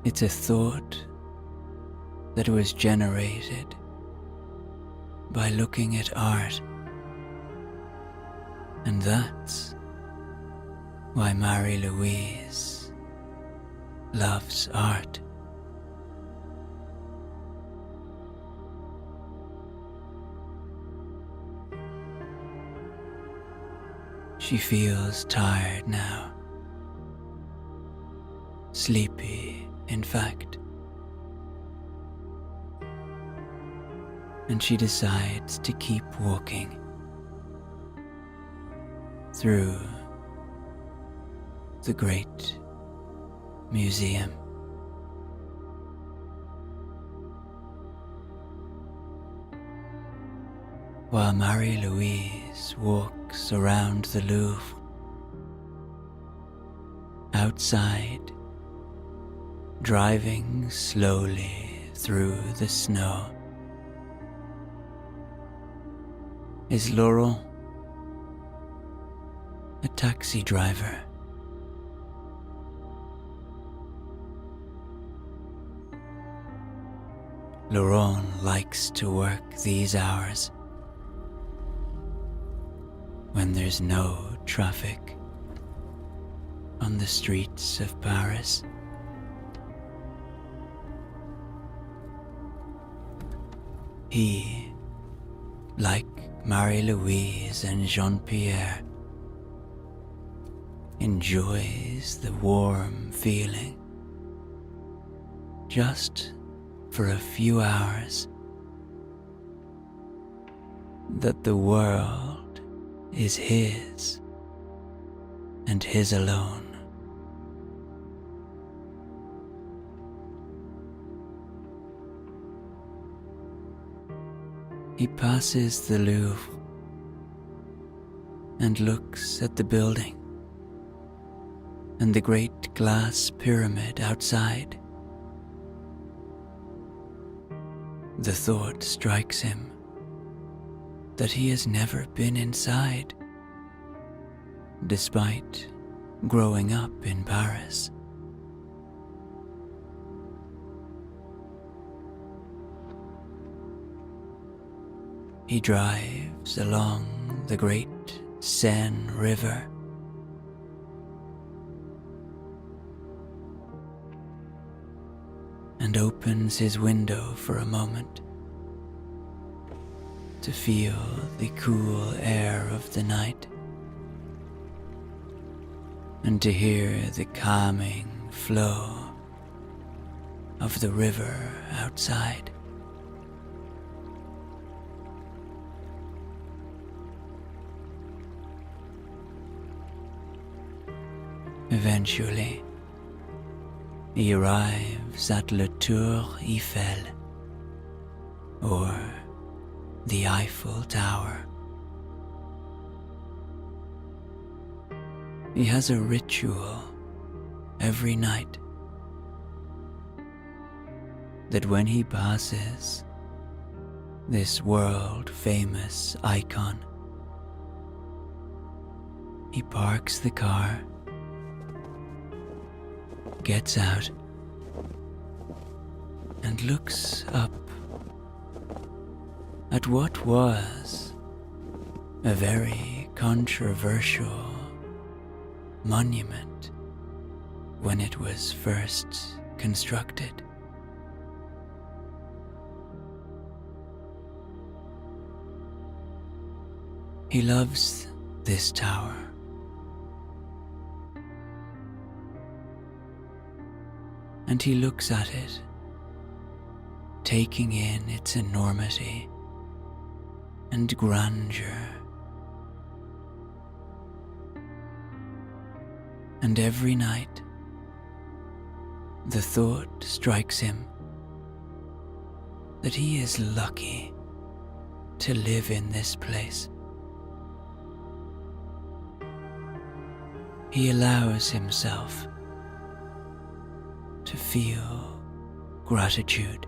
It's a thought that was generated by looking at art, and that's why Marie-Louise loves art. She feels tired now. Sleepy, in fact. And she decides to keep walking through the great museum. While Marie-Louise walks around the Louvre, outside, driving slowly through the snow, is Laurent, a taxi driver. Laurent likes to work these hours when there's no traffic on the streets of Paris. He, like Marie-Louise and Jean-Pierre, enjoys the warm feeling just for a few hours that the world is his and his alone. He passes the Louvre and looks at the building and the great glass pyramid outside. The thought strikes him that he has never been inside, despite growing up in Paris. He drives along the great Seine River, and opens his window for a moment to feel the cool air of the night and to hear the calming flow of the river outside. Eventually, he arrives at La Tour Eiffel, or the Eiffel Tower. He has a ritual every night that when he passes this world-famous icon, he parks the car, gets out, and looks up at what was a very controversial monument when it was first constructed. He loves this tower. And he looks at it, taking in its enormity and grandeur. And every night, the thought strikes him that he is lucky to live in this place. He allows himself to feel gratitude.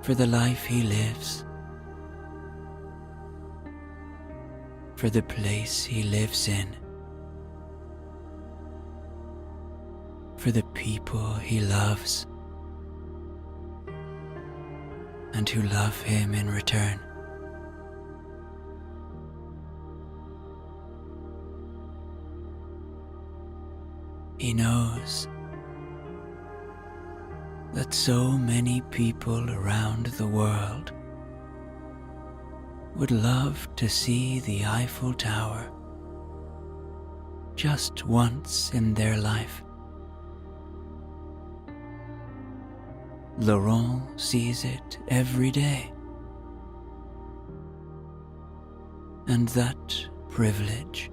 For the life he lives, for the place he lives in, for the people he loves, and who love him in return. He knows that so many people around the world would love to see the Eiffel Tower just once in their life. Laurent sees it every day, and that privilege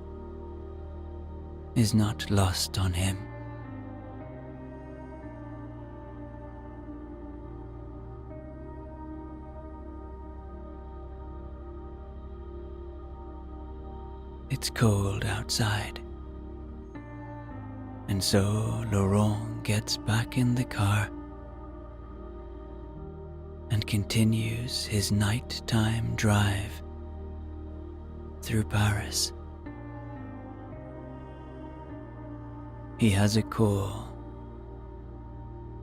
is not lost on him. It's cold outside, and so Laurent gets back in the car and continues his nighttime drive through Paris. He has a call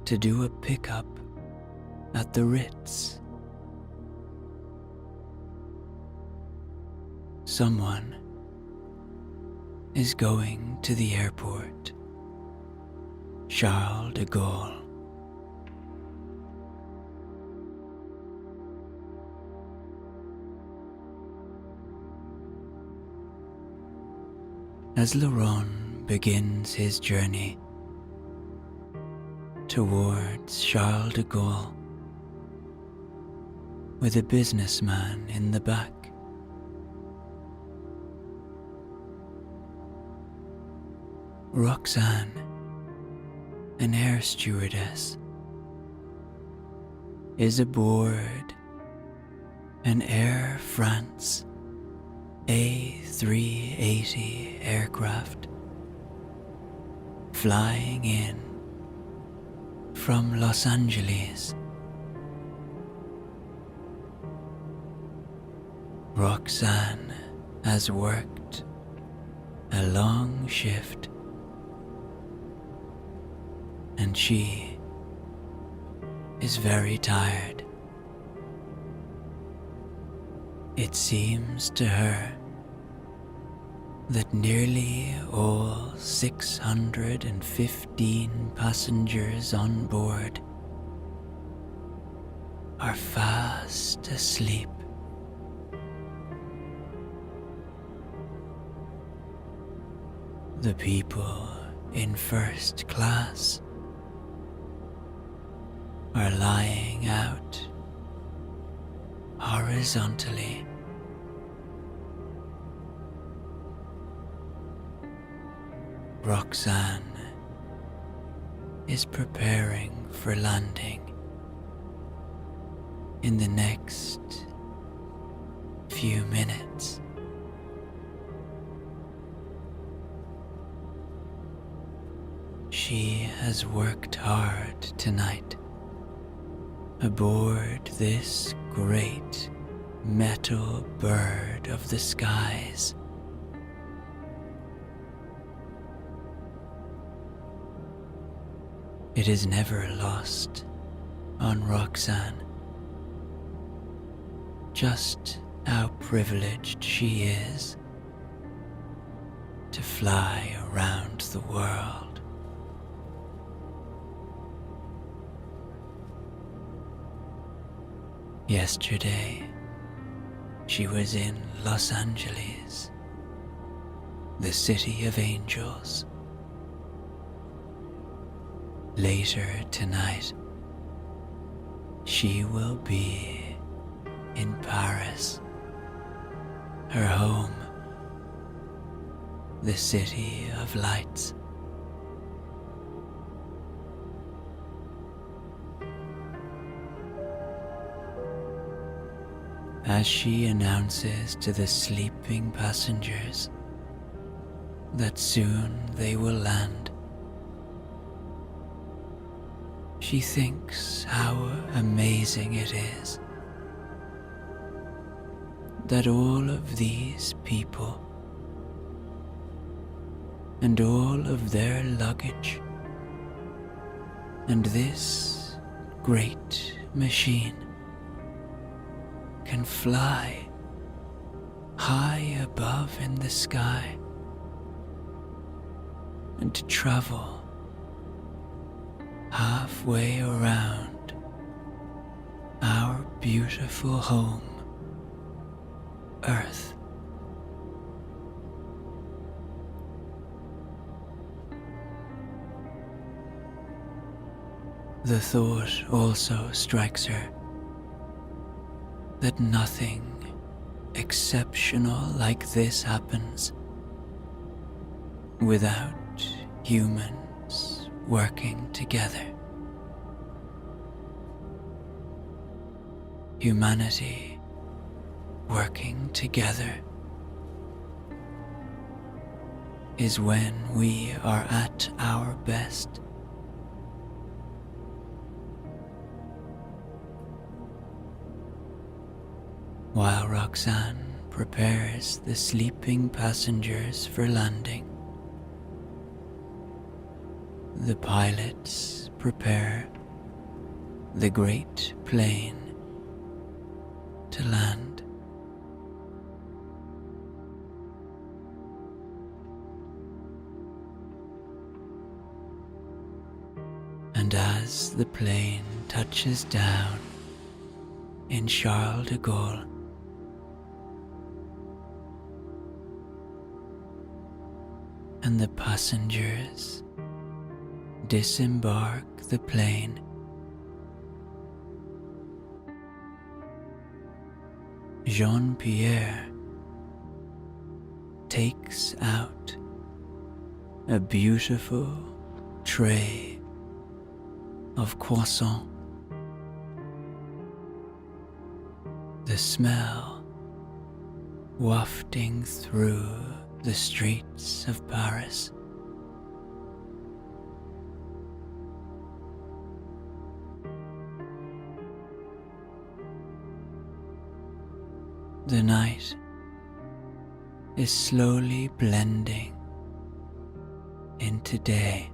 to do a pickup at the Ritz. Someone is going to the airport. Charles de Gaulle. As Laurent begins his journey towards Charles de Gaulle, with a businessman in the back, Roxanne, an air stewardess, is aboard an Air France A380 aircraft flying in from Los Angeles. Roxanne has worked a long shift, and she is very tired. It seems to her that nearly all 615 passengers on board are fast asleep. The people in first class are lying out horizontally. Roxanne is preparing for landing in the next few minutes. She has worked hard tonight aboard this great metal bird of the skies. It is never lost on Roxanne just how privileged she is to fly around the world. Yesterday, she was in Los Angeles, the city of angels. Later tonight, she will be in Parris, her home, the city of lights. As she announces to the sleeping passengers that soon they will land, she thinks how amazing it is that all of these people and all of their luggage and this great machine can fly high above in the sky and to travel halfway around our beautiful home earth. The thought also strikes her that nothing exceptional like this happens without humans working together. Humanity working together is when we are at our best. While Roxanne prepares the sleeping passengers for landing, the pilots prepare the great plane to land. And as the plane touches down in Charles de Gaulle, and the passengers disembark the plane, Jean-Pierre takes out a beautiful tray of croissant. The smell wafting through the streets of Paris. The night is slowly blending into day.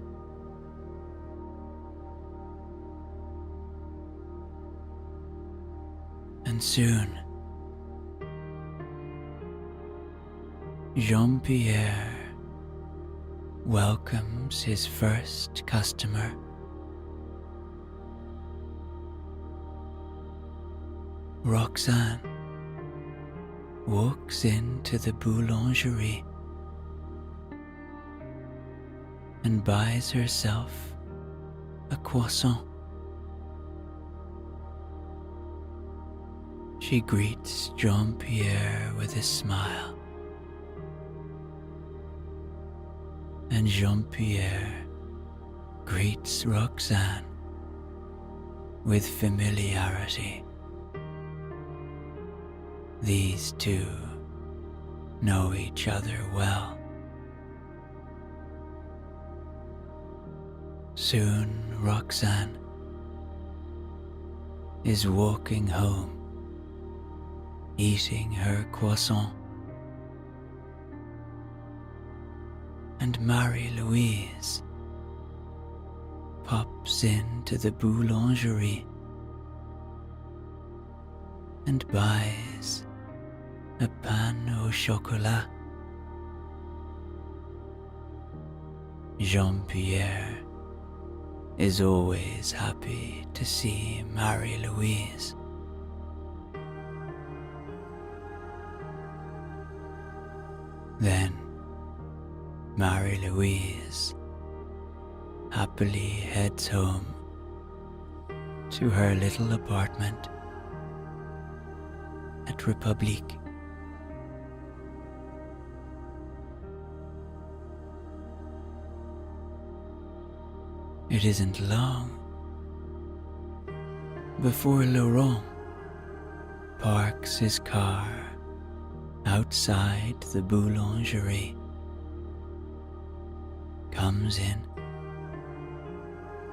And soon, Jean-Pierre welcomes his first customer. Roxanne walks into the boulangerie and buys herself a croissant. She greets Jean-Pierre with a smile, and Jean-Pierre greets Roxanne with familiarity. These two know each other well. Soon Roxanne is walking home, eating her croissant, and Marie-Louise pops into the boulangerie and buys a pain au chocolat. Jean-Pierre is always happy to see Marie-Louise. Then Marie-Louise happily heads home to her little apartment at Republique. It isn't long before Laurent parks his car outside the boulangerie, comes in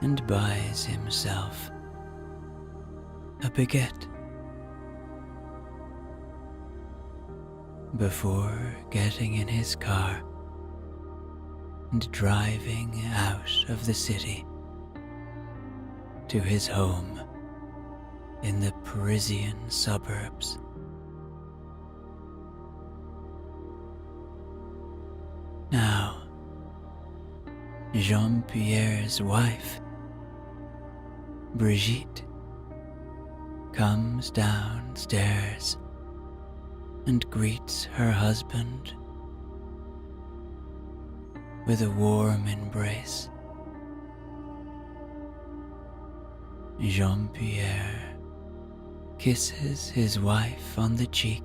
and buys himself a baguette before getting in his car and driving out of the city to his home in the Parisian suburbs. Now, Jean-Pierre's wife, Brigitte, comes downstairs and greets her husband with a warm embrace. Jean-Pierre kisses his wife on the cheek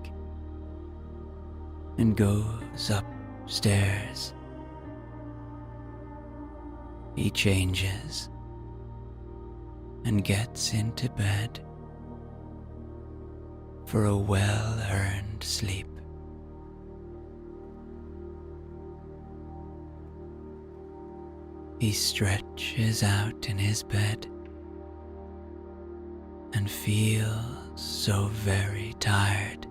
and goes upstairs. He changes and gets into bed for a well-earned sleep. He stretches out in his bed and feels so very tired.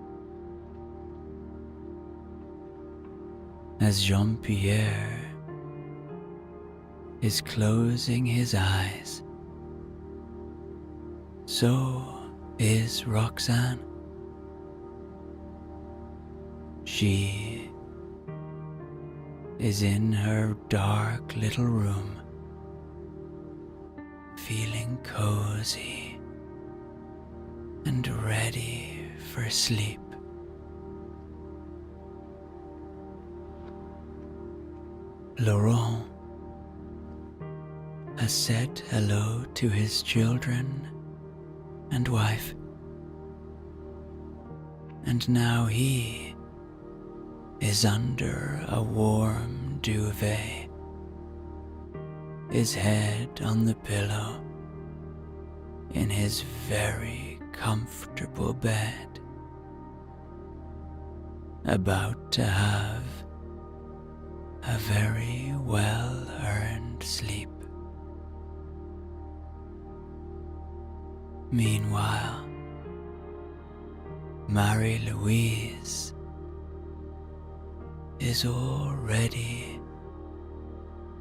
As Jean-Pierre is closing his eyes, so is Roxane. She is in her dark little room, feeling cozy and ready for sleep. Laurent has said hello to his children and wife, and now he is under a warm duvet, his head on the pillow in his very comfortable bed, about to have a very well-earned sleep. Meanwhile, Marie-Louise is already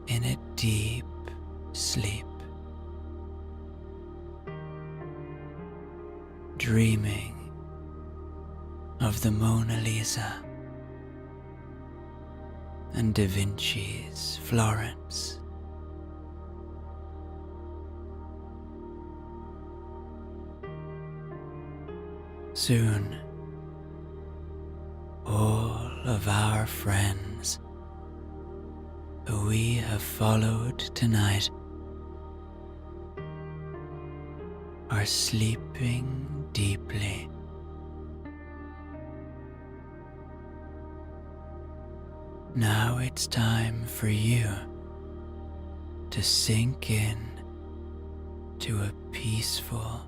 in a deep sleep, dreaming of the Mona Lisa and Da Vinci's Florence. Soon, all of our friends who we have followed tonight are sleeping deeply. Now it's time for you to sink in to a peaceful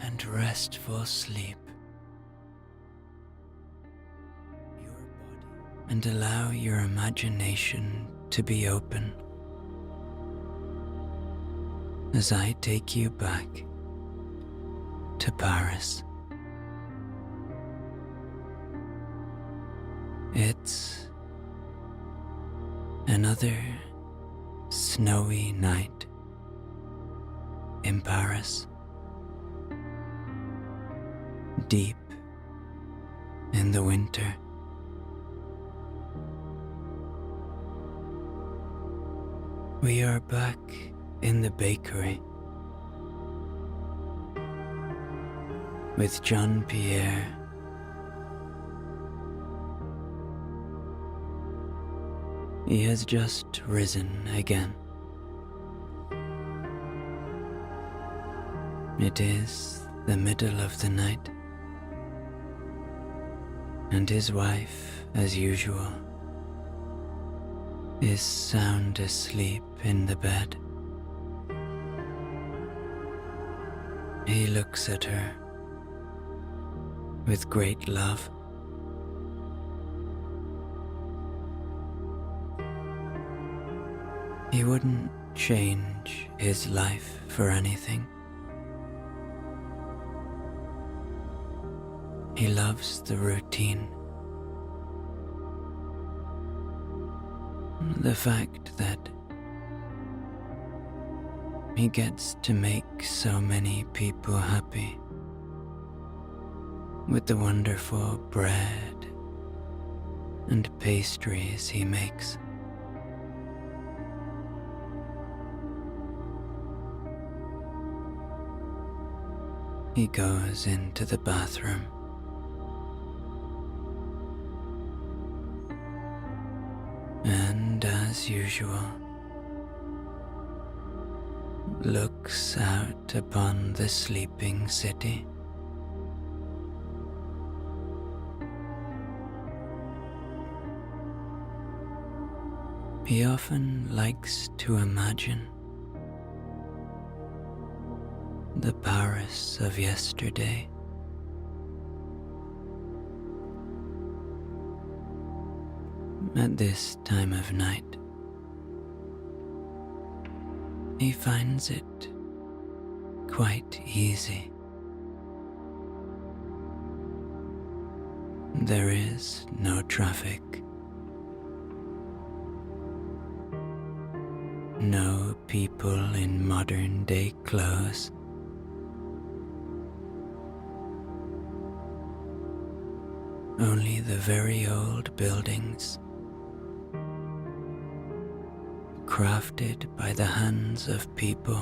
and restful sleep. And allow your imagination to be open as I take you back to Paris. It's another snowy night in Paris, deep in the winter. We are back in the bakery with Jean-Pierre. He has just risen again. It is the middle of the night, and his wife, as usual, is sound asleep in the bed. He looks at her with great love. He wouldn't change his life for anything. He loves the routine. The fact that he gets to make so many people happy with the wonderful bread and pastries he makes. He goes into the bathroom and as usual looks out upon the sleeping city. He often likes to imagine the Paris of yesterday. At this time of night, he finds it quite easy. There is no traffic, no people in modern-day clothes. Only the very old buildings, crafted by the hands of people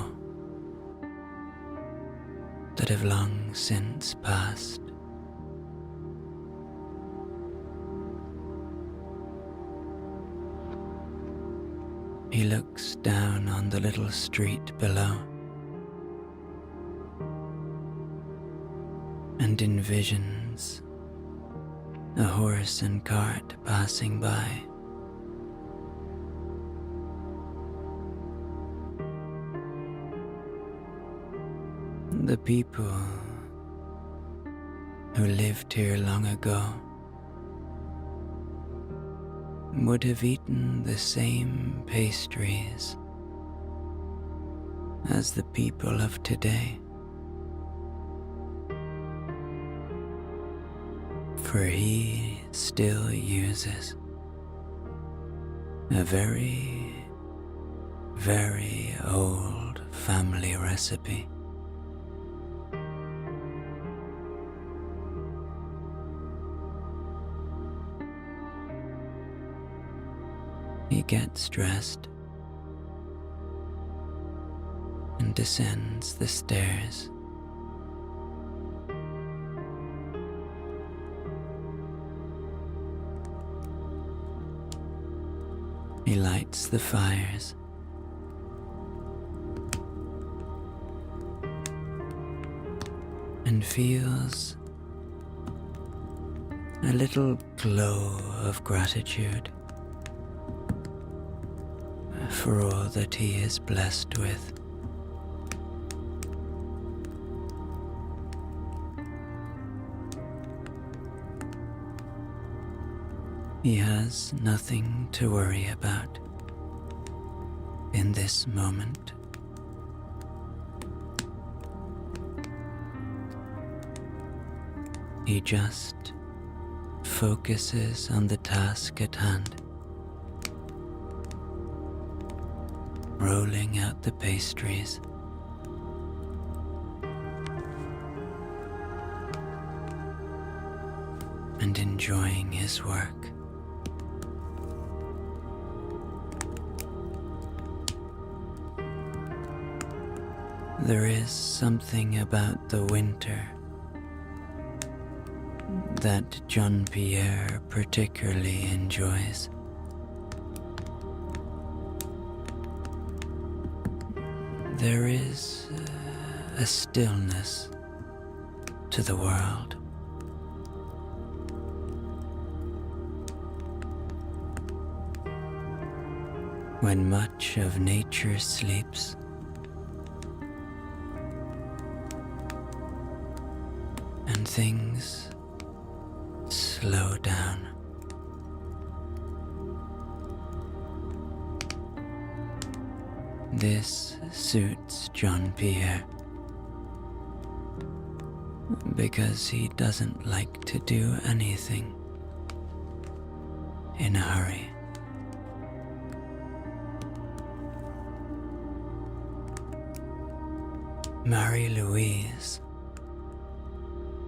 that have long since passed. He looks down on the little street below and envisions a horse and cart passing by. The people who lived here long ago would have eaten the same pastries as the people of today, for he still uses a very, very old family recipe. He gets dressed and descends the stairs. He lights the fires and feels a little glow of gratitude for all that he is blessed with. He has nothing to worry about in this moment. He just focuses on the task at hand, rolling out the pastries, and enjoying his work. There is something about the winter that Jean-Pierre particularly enjoys. There is a stillness to the world. When much of nature sleeps, and things slow down. This suits Jean-Pierre because he doesn't like to do anything in a hurry. Marie-Louise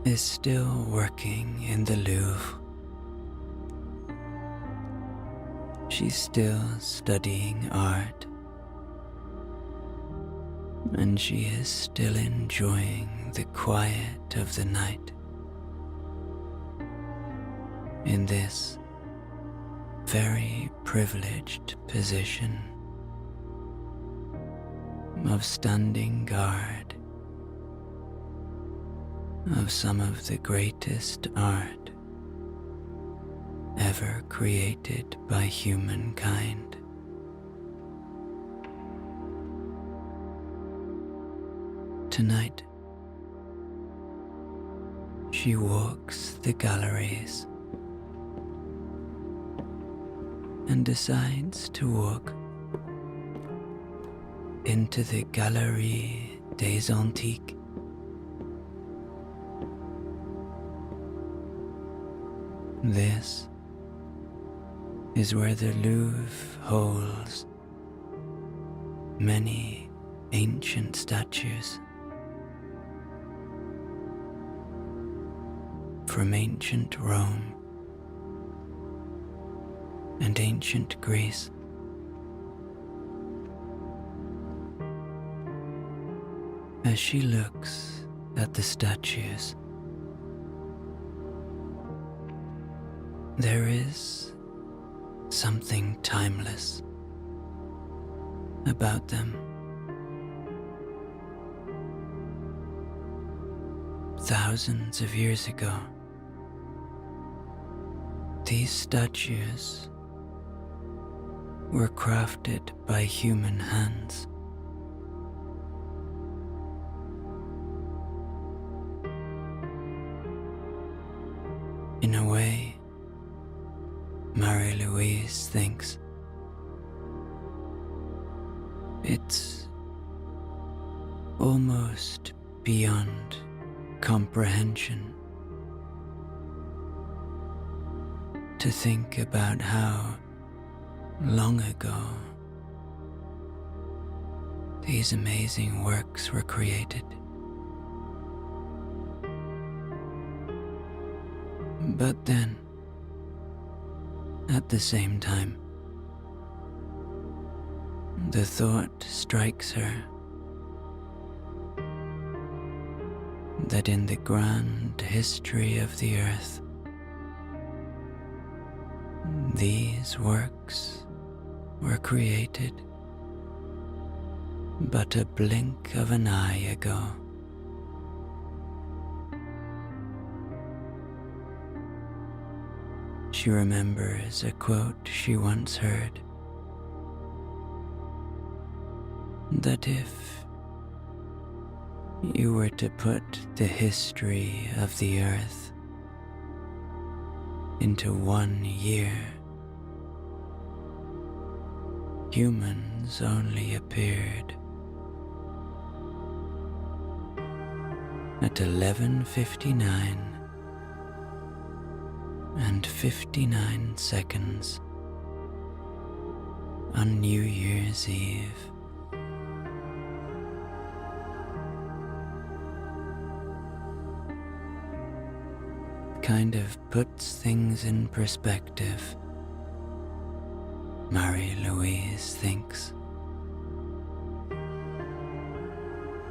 is still working in the Louvre. She's still studying art, and she is still enjoying the quiet of the night in this very privileged position of standing guard of some of the greatest art ever created by humankind. Tonight, she walks the galleries and decides to walk into the Galerie des Antiques. This is where the Louvre holds many ancient statues from ancient Rome and ancient Greece. As she looks at the statues, there is something timeless about them. Thousands of years ago, these statues were crafted by human hands. In a way, Marie-Louise thinks it's almost beyond comprehension to think about how long ago these amazing works were created. But then, at the same time, the thought strikes her that in the grand history of the earth, these works were created but a blink of an eye ago. She remembers a quote she once heard, that if you were to put the history of the earth into 1 year, humans only appeared at 11:59 and 59 seconds on New Year's Eve. Kind of puts things in perspective, Marie-Louise thinks,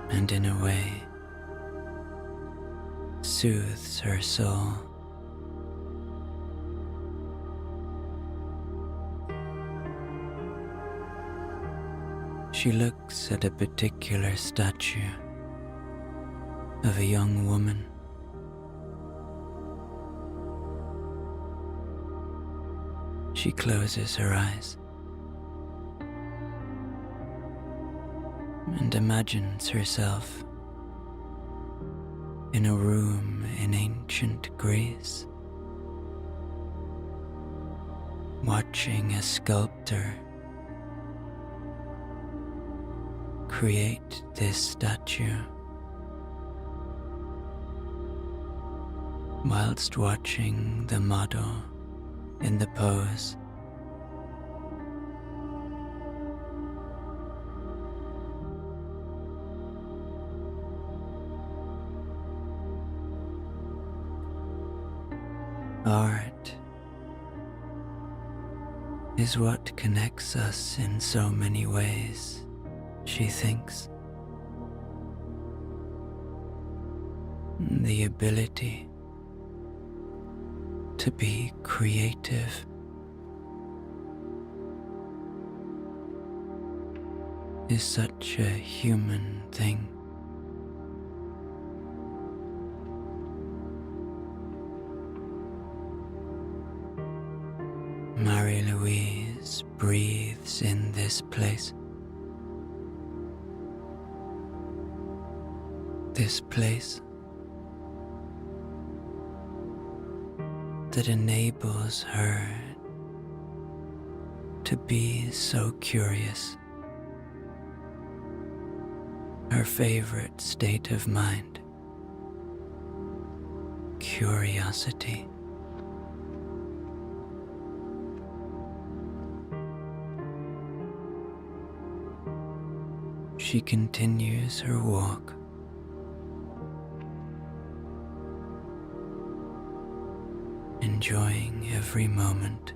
and in a way soothes her soul. She looks at a particular statue of a young woman. She closes her eyes and imagines herself in a room in ancient Greece, watching a sculptor create this statue, whilst watching the model in the pose. Art is what connects us in so many ways, she thinks. The ability to be creative is such a human thing. Marie-Louise breathes in this place. This place that enables her to be so curious. Her favorite state of mind, curiosity. She continues her walk, enjoying every moment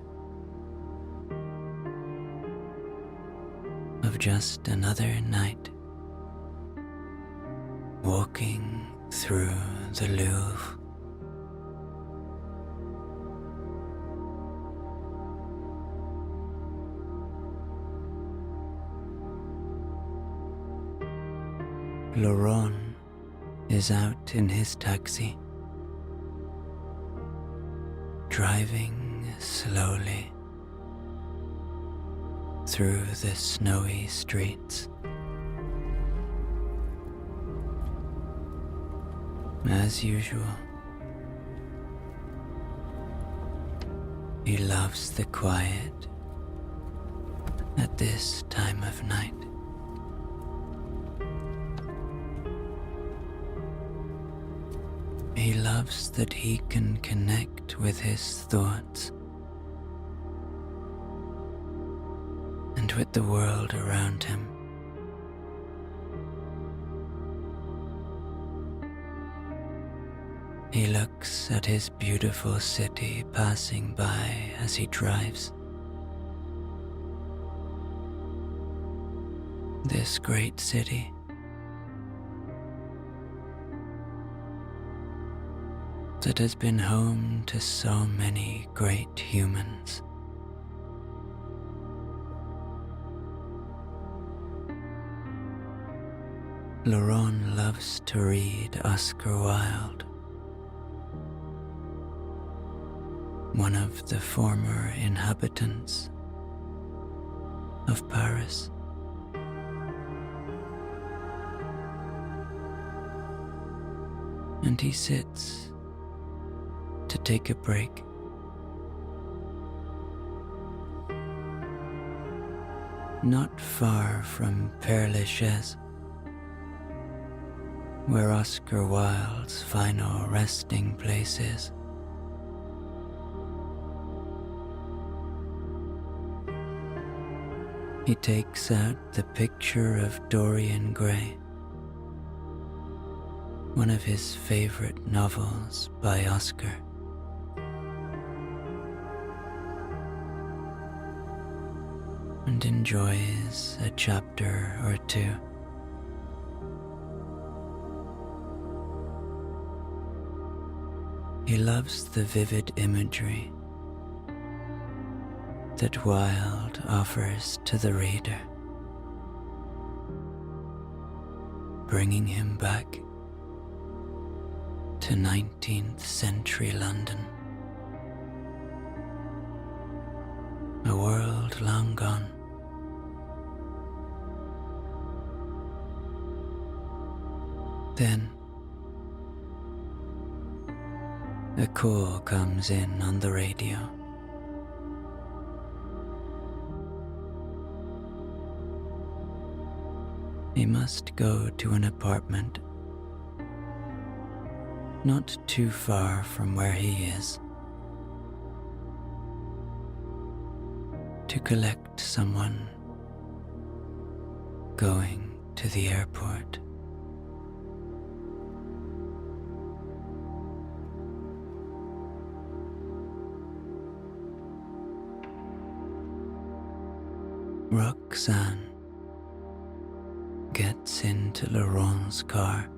of just another night walking through the Louvre. Laurent is out in his taxi, driving slowly through the snowy streets. As usual, he loves the quiet at this time of night. He loves that he can connect with his thoughts and with the world around him. He looks at his beautiful city passing by as he drives. This great city that has been home to so many great humans. Laurent loves to read Oscar Wilde, one of the former inhabitants of Parris. And he sits to take a break. Not far from Père Lachaise, where Oscar Wilde's final resting place is. He takes out the picture of Dorian Gray, one of his favorite novels by Oscar. And enjoys a chapter or two. He loves the vivid imagery that Wilde offers to the reader, bringing him back to 19th century London, a world long gone. Then a call comes in on the radio. He must go to an apartment not too far from where he is to collect someone going to the airport. Roxane gets into Laurent's car.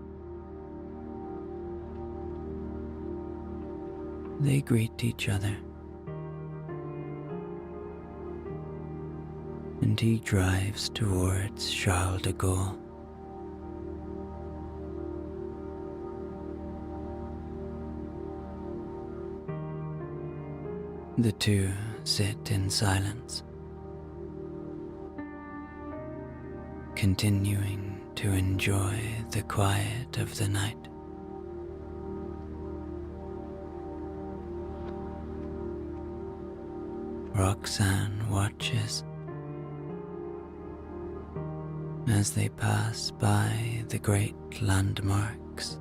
They greet each other, and and he drives towards Charles de Gaulle. The two sit in silence, continuing to enjoy the quiet of the night. Roxane watches as they pass by the great landmarks,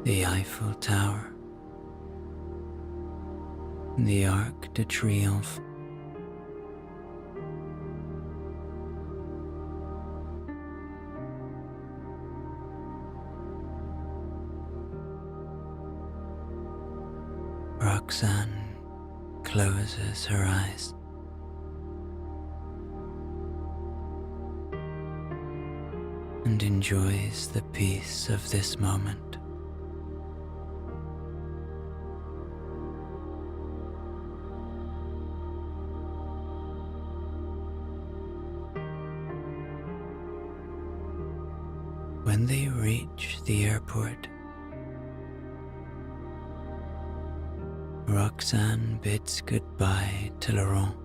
the Eiffel Tower, the Arc de Triomphe, Roxane closes her eyes. And enjoys the peace of this moment. When they reach the airport, Roxane bids goodbye to Laurent.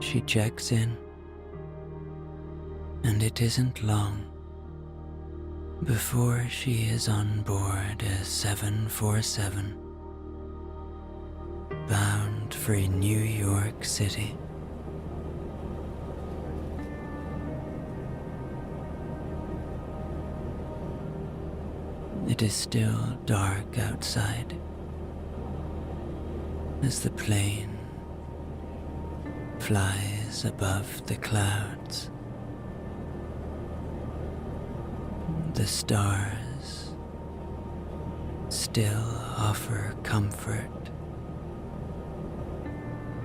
She checks in, and it isn't long before she is on board a 747 bound for New York City. It is still dark outside as the plane flies above the clouds. The stars still offer comfort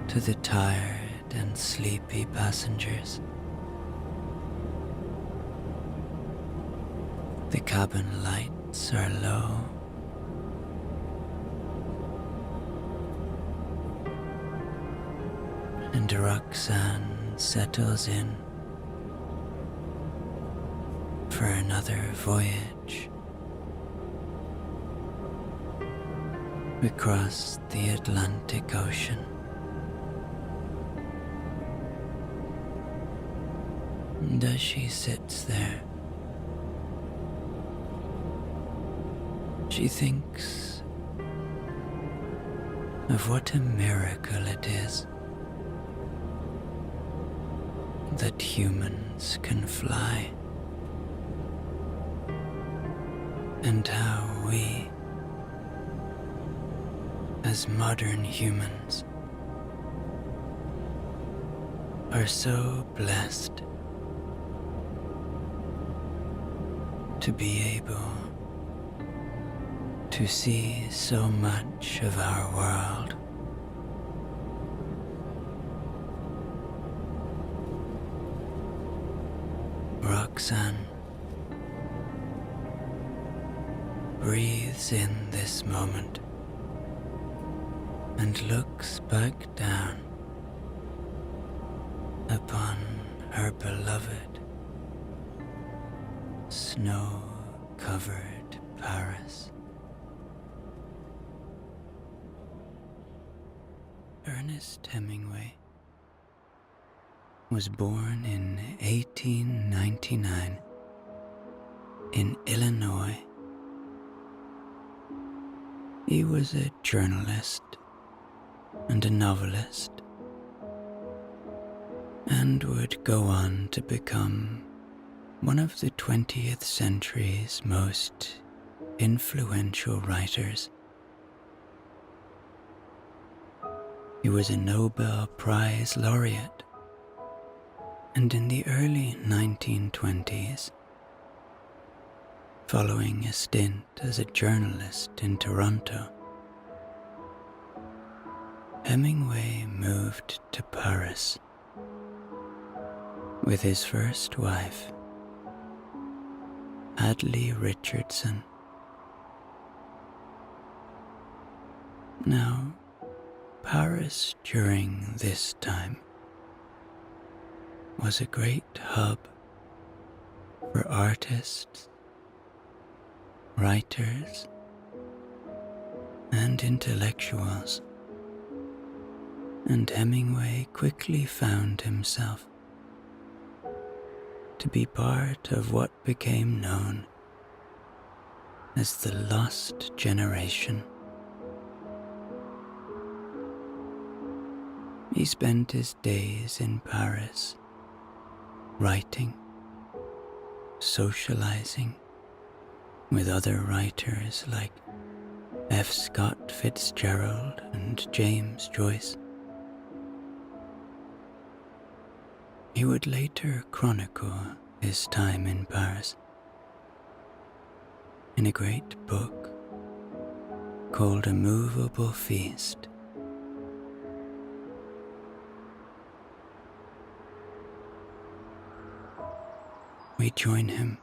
to the tired and sleepy passengers. The cabin lights are low. And Roxane settles in for another voyage across the Atlantic Ocean. And as she sits there, she thinks of what a miracle it is that humans can fly, and how we, as modern humans, are so blessed to be able to see so much of our world. Roxane breathes in this moment and looks back down upon her beloved snow-covered Paris. Ernest Hemingway was born in 1899 in Illinois. He was a journalist and a novelist, and would go on to become one of the 20th century's most influential writers. He was a Nobel Prize laureate, and in the early 1920s, following a stint as a journalist in Toronto, Hemingway moved to Paris with his first wife, Adley Richardson. Now, Paris during this time was a great hub for artists, writers, and intellectuals, and Hemingway quickly found himself to be part of what became known as the Lost Generation. He spent his days in Paris, writing, socializing with other writers like F. Scott Fitzgerald and James Joyce. He would later chronicle his time in Paris in a great book called A Movable Feast. We join him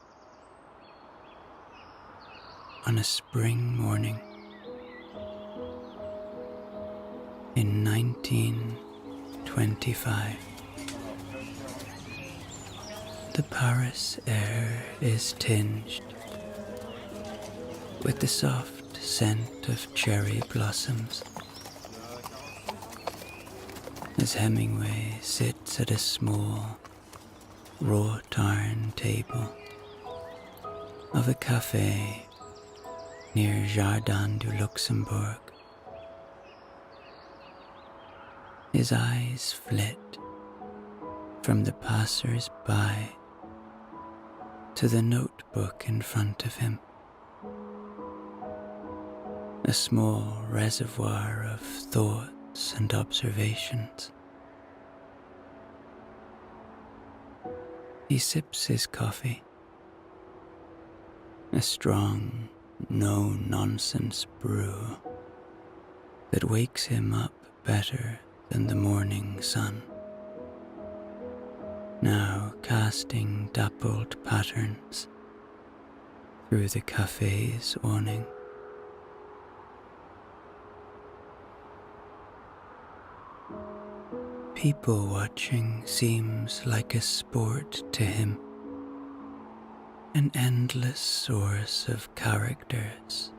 on a spring morning in 1925. The Paris air is tinged with the soft scent of cherry blossoms as Hemingway sits at a small wrought iron table of a cafe near Jardin du Luxembourg. His eyes flit from the passers-by to the notebook in front of him, a small reservoir of thoughts and observations. He sips his coffee, a strong, no-nonsense brew that wakes him up better than the morning sun, now casting dappled patterns through the cafe's awning. People watching seems like a sport to him, an endless source of characters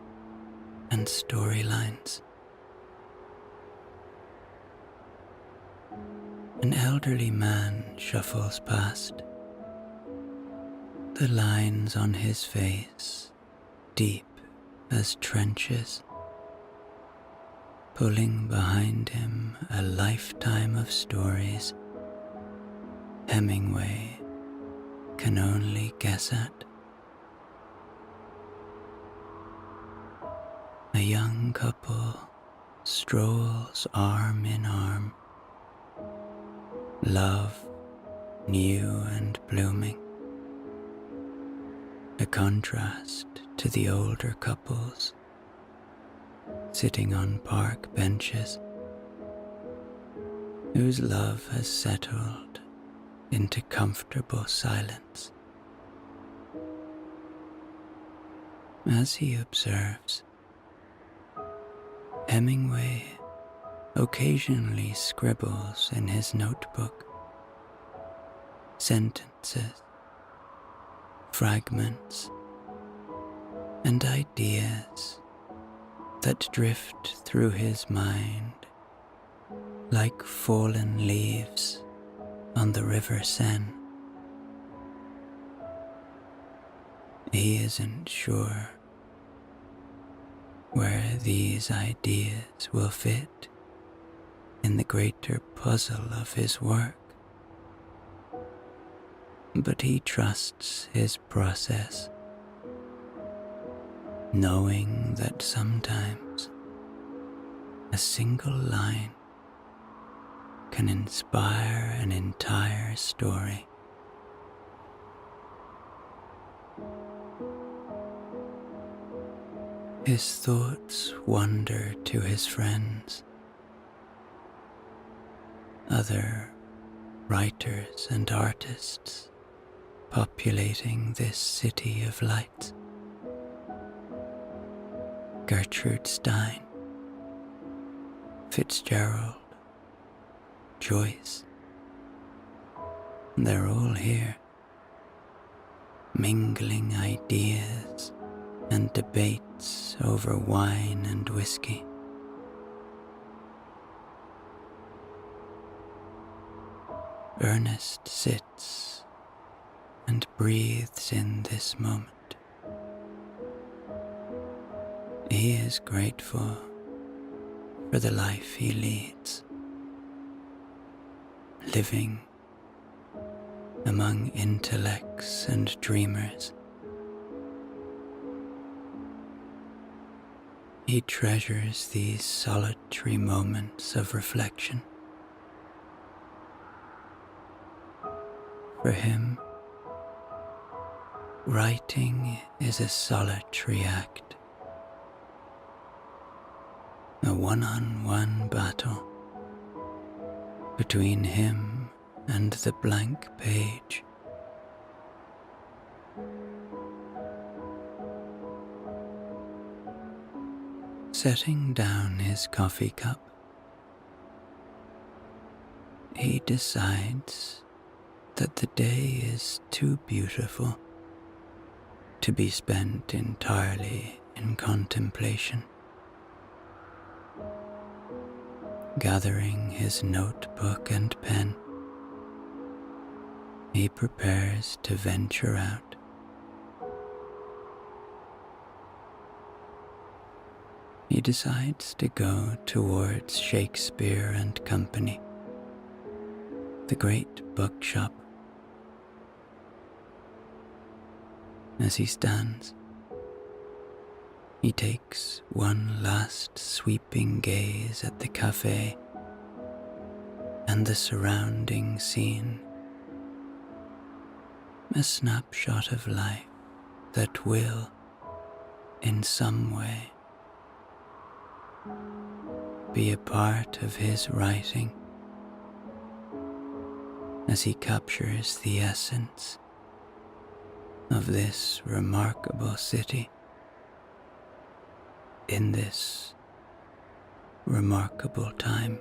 and storylines. An elderly man shuffles past, the lines on his face deep as trenches, pulling behind him a lifetime of stories Hemingway can only guess at. A young couple strolls arm in arm, love new and blooming, a contrast to the older couples sitting on park benches, whose love has settled into comfortable silence. As he observes, Hemingway occasionally scribbles in his notebook sentences, fragments, and ideas that drift through his mind like fallen leaves on the River Seine. He isn't sure where these ideas will fit in the greater puzzle of his work, but he trusts his process, knowing that sometimes a single line can inspire an entire story. His thoughts wander to his friends, other writers and artists populating this city of lights. Gertrude Stein, Fitzgerald, Joyce. They're all here, mingling ideas and debates over wine and whiskey. Ernest sits and breathes in this moment. He is grateful for the life he leads, living among intellects and dreamers. He treasures these solitary moments of reflection. For him, writing is a solitary act, a one-on-one battle between him and the blank page. Setting down his coffee cup, he decides that the day is too beautiful to be spent entirely in contemplation. Gathering his notebook and pen, he prepares to venture out. He decides to go towards Shakespeare and Company, the great bookshop. As he stands, he takes one last sweeping gaze at the cafe and the surrounding scene, a snapshot of life that will, in some way, be a part of his writing as he captures the essence of this remarkable city in this remarkable time.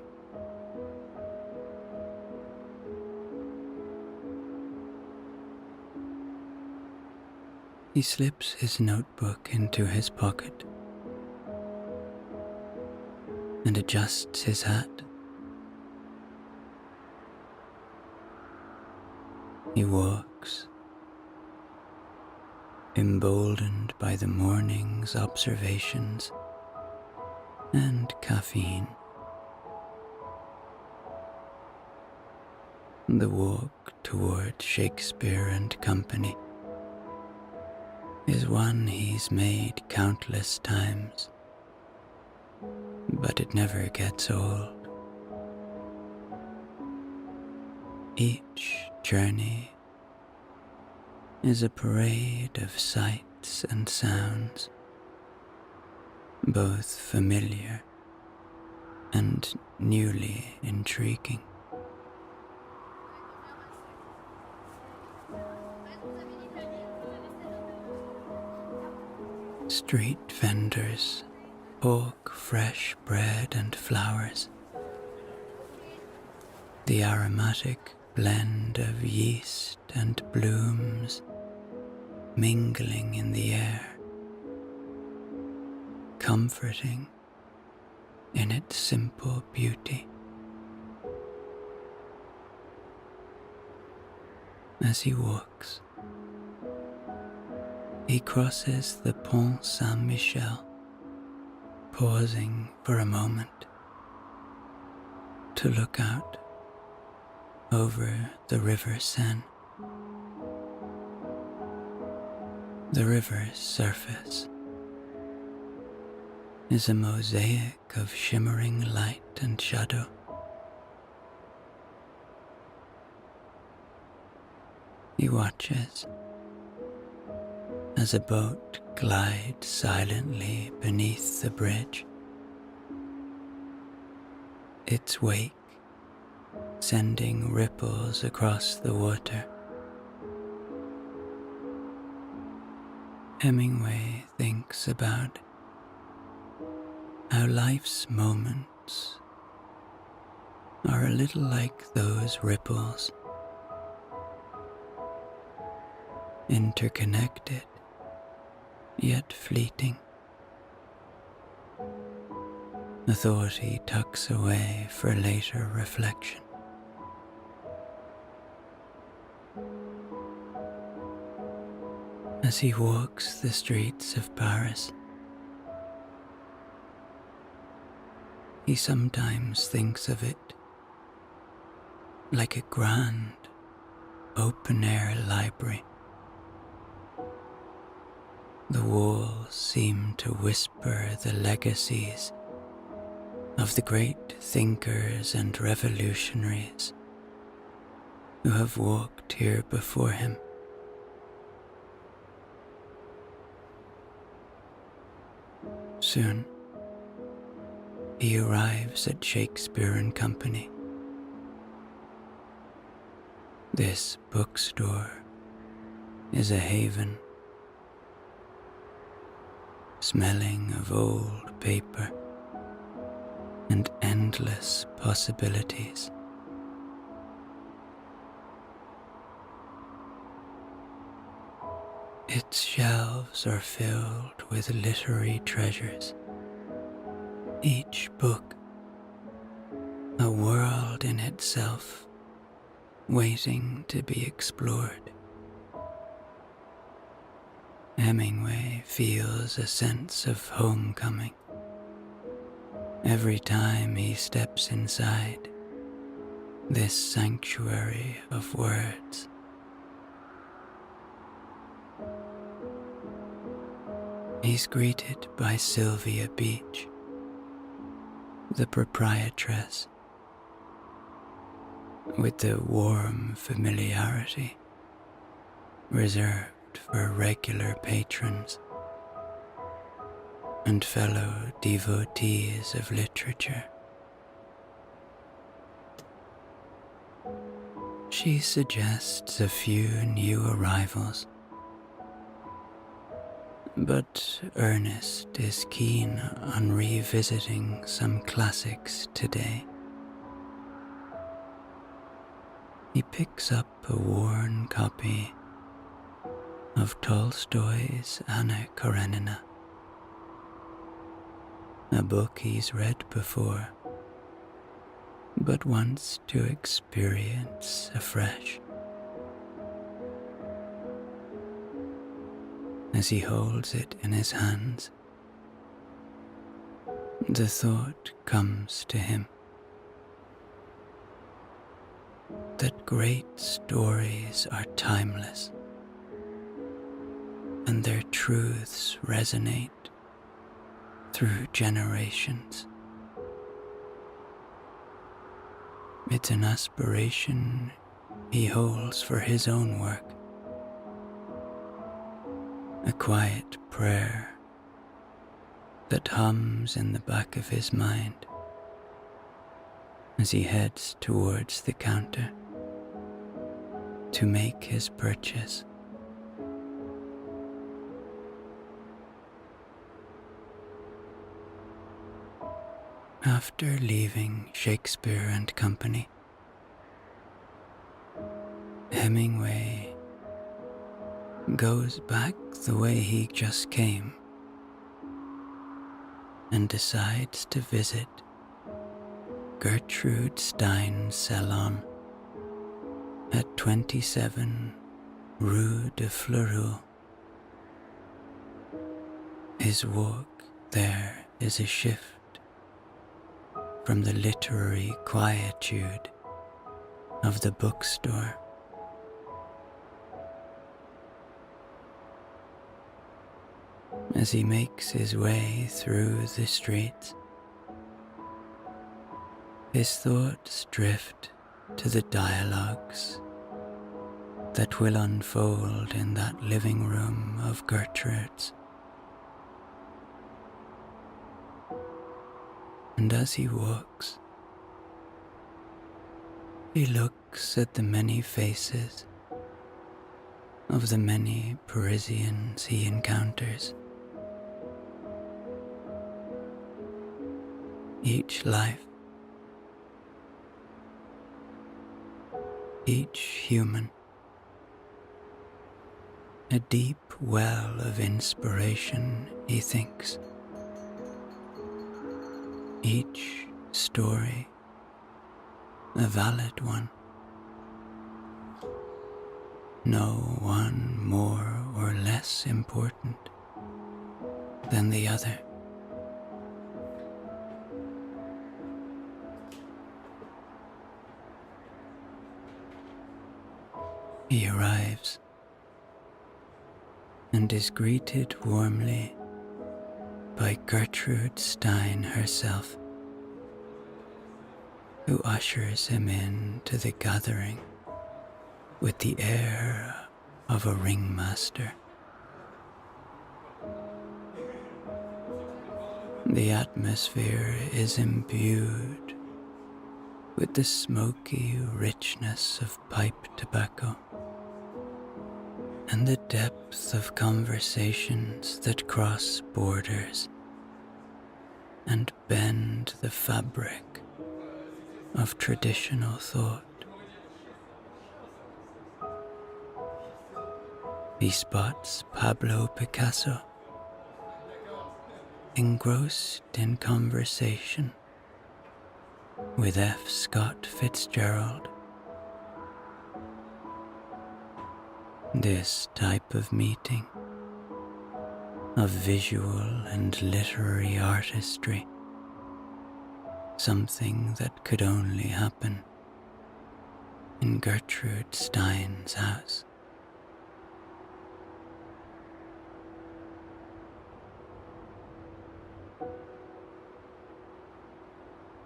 He slips his notebook into his pocket and adjusts his hat. He walks, emboldened by the morning's observations and caffeine. The walk toward Shakespeare and Company is one he's made countless times, but it never gets old. Each journey is a parade of sights and sounds, both familiar and newly intriguing. Street vendors hawk fresh bread and flowers. The aromatic blend of yeast and blooms mingling in the air, comforting in its simple beauty. As he walks, he crosses the Pont Saint-Michel, pausing for a moment to look out over the River Seine. The river's surface is a mosaic of shimmering light and shadow. He watches as a boat glides silently beneath the bridge, its wake sending ripples across the water. Hemingway thinks about how life's moments are a little like those ripples, interconnected yet fleeting. A thought he tucks away for later reflection. As he walks the streets of Paris, he sometimes thinks of it like a grand, open-air library. The walls seem to whisper the legacies of the great thinkers and revolutionaries who have walked here before him. Soon, he arrives at Shakespeare and Company. This bookstore is a haven, smelling of old paper and endless possibilities. Its shelves are filled with literary treasures, each book a world in itself, waiting to be explored. Hemingway feels a sense of homecoming every time he steps inside this sanctuary of words. He's greeted by Sylvia Beach, the proprietress, with the warm familiarity reserved for regular patrons and fellow devotees of literature. She suggests a few new arrivals, but Ernest is keen on revisiting some classics today. He picks up a worn copy of Tolstoy's Anna Karenina, a book he's read before, but wants to experience afresh. As he holds it in his hands, the thought comes to him that great stories are timeless, and their truths resonate through generations. It's an aspiration he holds for his own work, a quiet prayer that hums in the back of his mind as he heads towards the counter to make his purchase. After leaving Shakespeare and Company, Hemingway goes back the way he just came and decides to visit Gertrude Stein's salon at 27 Rue de Fleurus. His walk there is a shift from the literary quietude of the bookstore. As he makes his way through the streets, his thoughts drift to the dialogues that will unfold in that living room of Gertrude's. And as he walks, he looks at the many faces of the many Parisians he encounters. Each life each human, a deep well of inspiration, he thinks. Each story, a valid one. No one more or less important than the other. He arrives and is greeted warmly by Gertrude Stein herself, who ushers him in to the gathering with the air of a ringmaster. The atmosphere is imbued with the smoky richness of pipe tobacco and the depth of conversations that cross borders and bend the fabric of traditional thought. He spots Pablo Picasso, engrossed in conversation with F. Scott Fitzgerald. This type of meeting, of visual and literary artistry, something that could only happen in Gertrude Stein's house.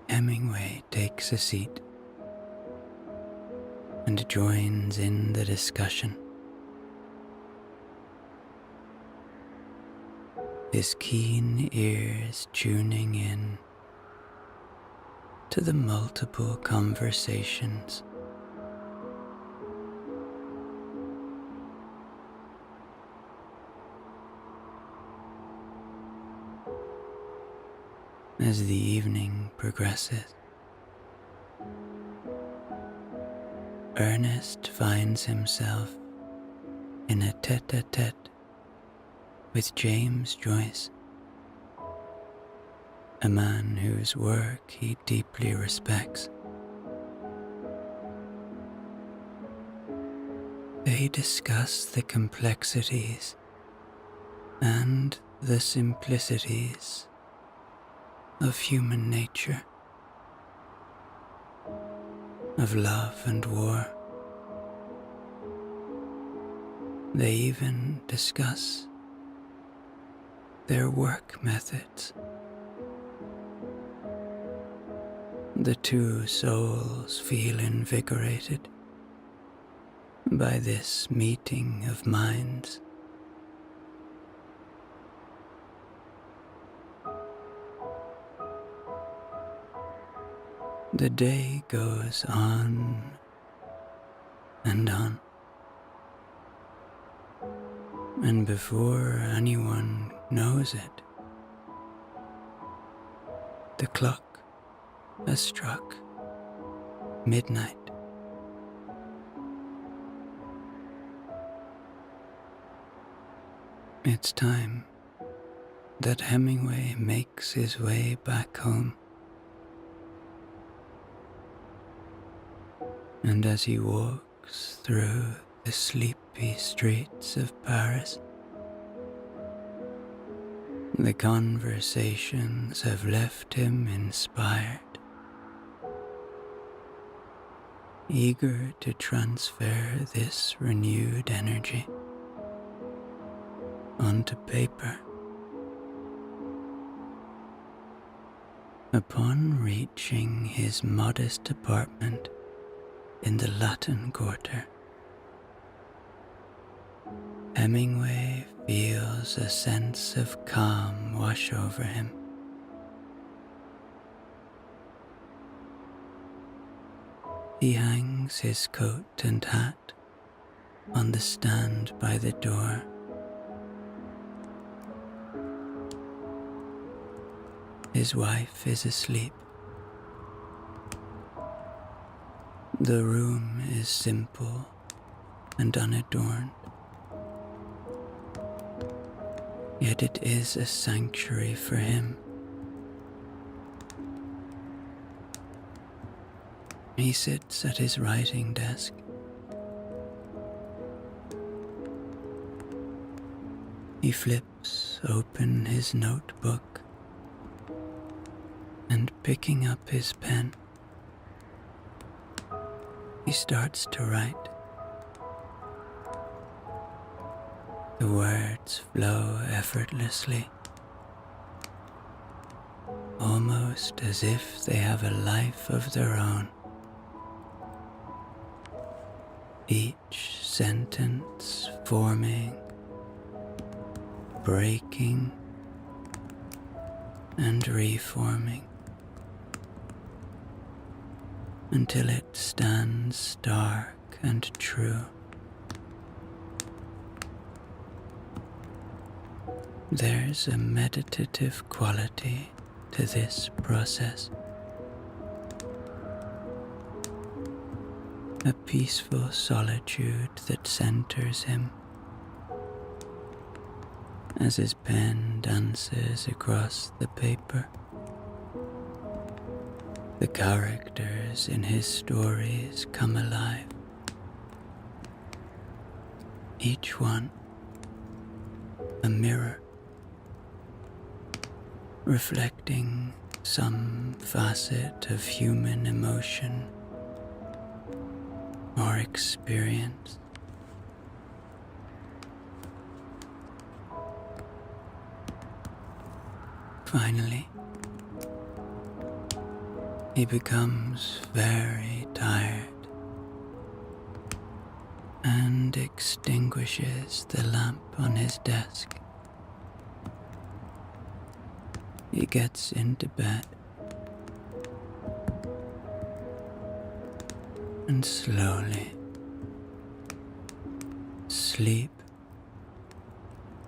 Hemingway takes a seat and joins in the discussion. His keen ears tuning in to the multiple conversations. As the evening progresses, Ernest finds himself in a tête-à-tête with James Joyce, a man whose work he deeply respects. They discuss the complexities and the simplicities of human nature, of love and war. They even discuss their work methods. The two souls feel invigorated by this meeting of minds. The day goes on and on, and before anyone knows it, the clock has struck midnight. It's time that Hemingway makes his way back home. And as he walks through the sleepy streets of Paris, the conversations have left him inspired, eager to transfer this renewed energy onto paper. Upon reaching his modest apartment in the Latin Quarter, Hemingway feels a sense of calm wash over him. He hangs his coat and hat on the stand by the door. His wife is asleep. The room is simple and unadorned, yet it is a sanctuary for him. He sits at his writing desk. He flips open his notebook and, picking up his pen, he starts to write. The words flow effortlessly, almost as if they have a life of their own. Each sentence forming, breaking, and reforming until it stands stark and true. There's a meditative quality to this process, a peaceful solitude that centers him as his pen dances across the paper. The characters in his stories come alive, each one a mirror, reflecting some facet of human emotion or experience. Finally, he becomes very tired and extinguishes the lamp on his desk. He gets into bed and slowly sleep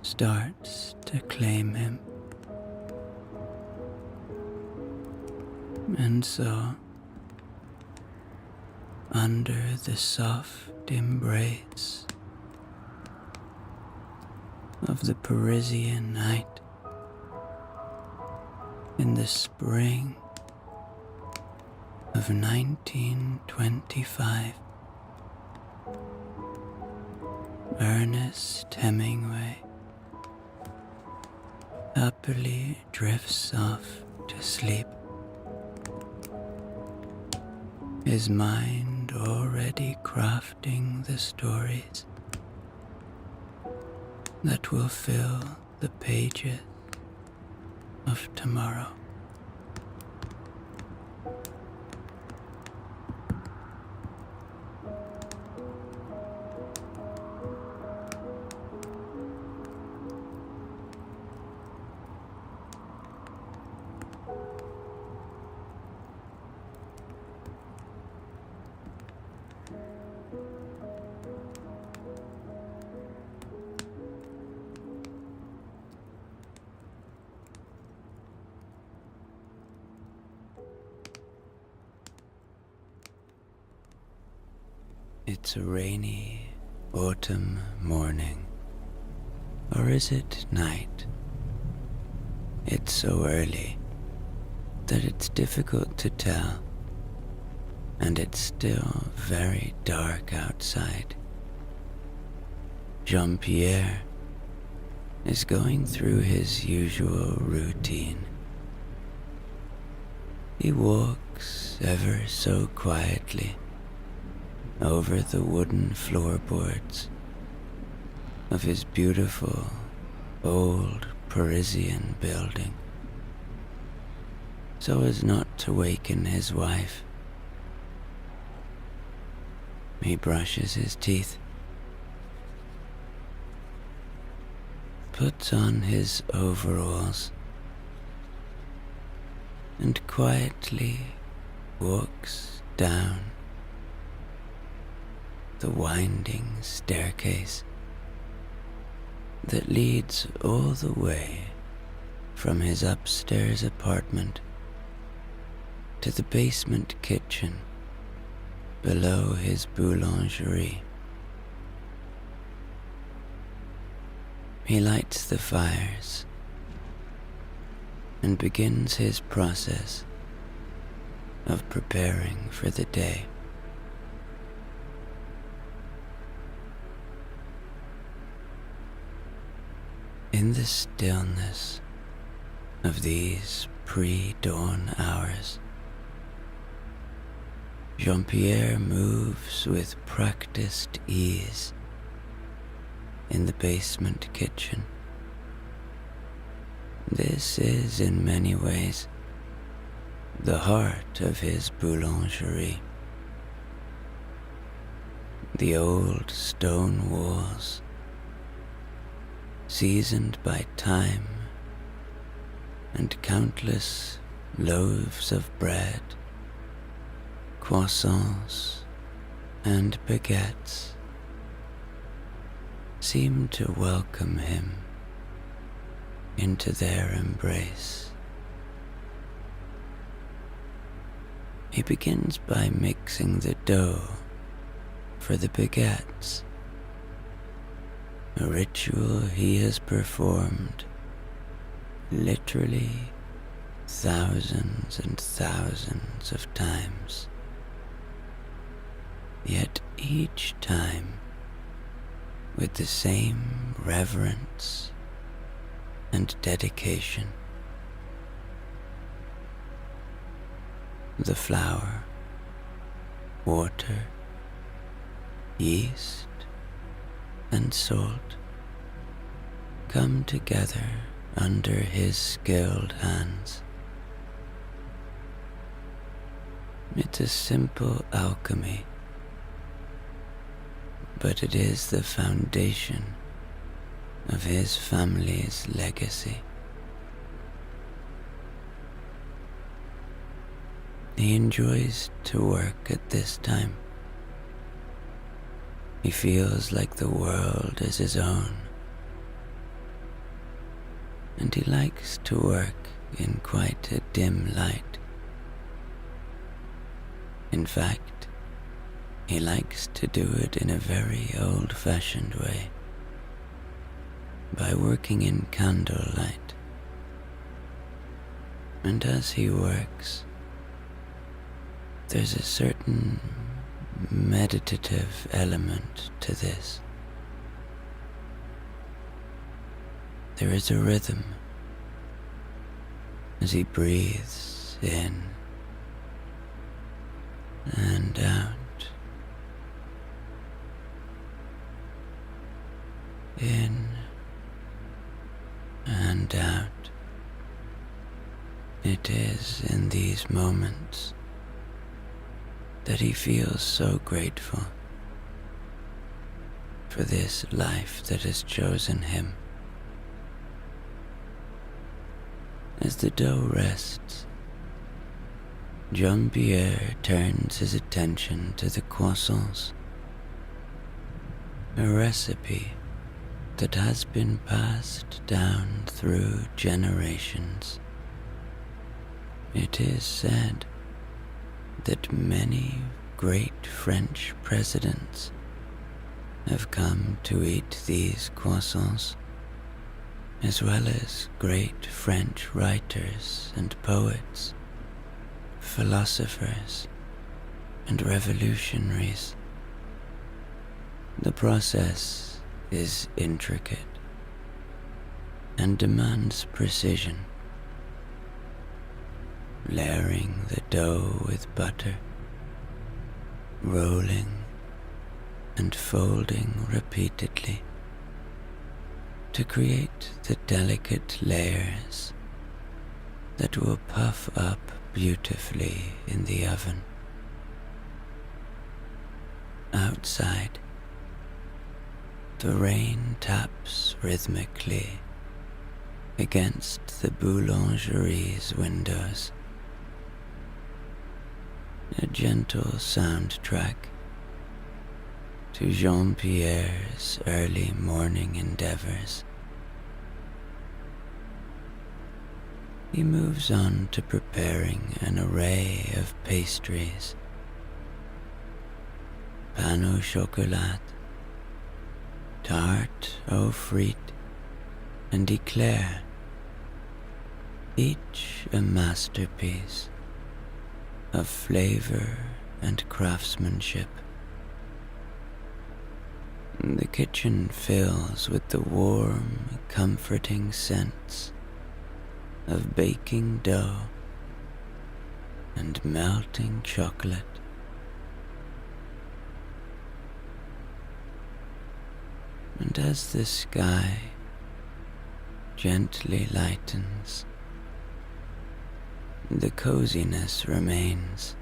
starts to claim him. And so, under the soft embrace of the Parisian night in the spring of 1925, Ernest Hemingway happily drifts off to sleep, his mind already crafting the stories that will fill the pages of tomorrow. It's a rainy autumn morning, or is it night? It's so early that it's difficult to tell, and it's still very dark outside. Jean-Pierre is going through his usual routine. He walks ever so quietly over the wooden floorboards of his beautiful old Parisian building, so as not to waken his wife. He brushes his teeth, puts on his overalls, and quietly walks down the winding staircase that leads all the way from his upstairs apartment to the basement kitchen below his boulangerie. He lights the fires and begins his process of preparing for the day. In the stillness of these pre-dawn hours, Jean-Pierre moves with practiced ease in the basement kitchen. This is in many ways the heart of his boulangerie. The old stone walls, seasoned by time, and countless loaves of bread, croissants, and baguettes seem to welcome him into their embrace. He begins by mixing the dough for the baguettes, a ritual he has performed literally thousands and thousands of times. Yet each time with the same reverence and dedication. The flour, water, yeast, and salt come together under his skilled hands. It's a simple alchemy, but it is the foundation of his family's legacy. He enjoys to work at this time. He feels like the world is his own, and he likes to work in quite a dim light. In fact, he likes to do it in a very old-fashioned way, by working in candlelight. And as he works, there's a certain meditative element to this. There is a rhythm as he breathes in and out, in and out. It is in these moments that he feels so grateful for this life that has chosen him. As the dough rests, Jean-Pierre turns his attention to the croissants, a recipe that has been passed down through generations. It is said that many great French presidents have come to eat these croissants, as well as great French writers and poets, philosophers, and revolutionaries. The process is intricate and demands precision. Layering the dough with butter, rolling and folding repeatedly to create the delicate layers that will puff up beautifully in the oven. Outside, the rain taps rhythmically against the boulangerie's windows, a gentle soundtrack to Jean-Pierre's early morning endeavors. He moves on to preparing an array of pastries, pain au chocolat, tarte aux frites, and eclair, each a masterpiece of flavor and craftsmanship. The kitchen fills with the warm, comforting scents of baking dough and melting chocolate. And as the sky gently lightens, the coziness remains,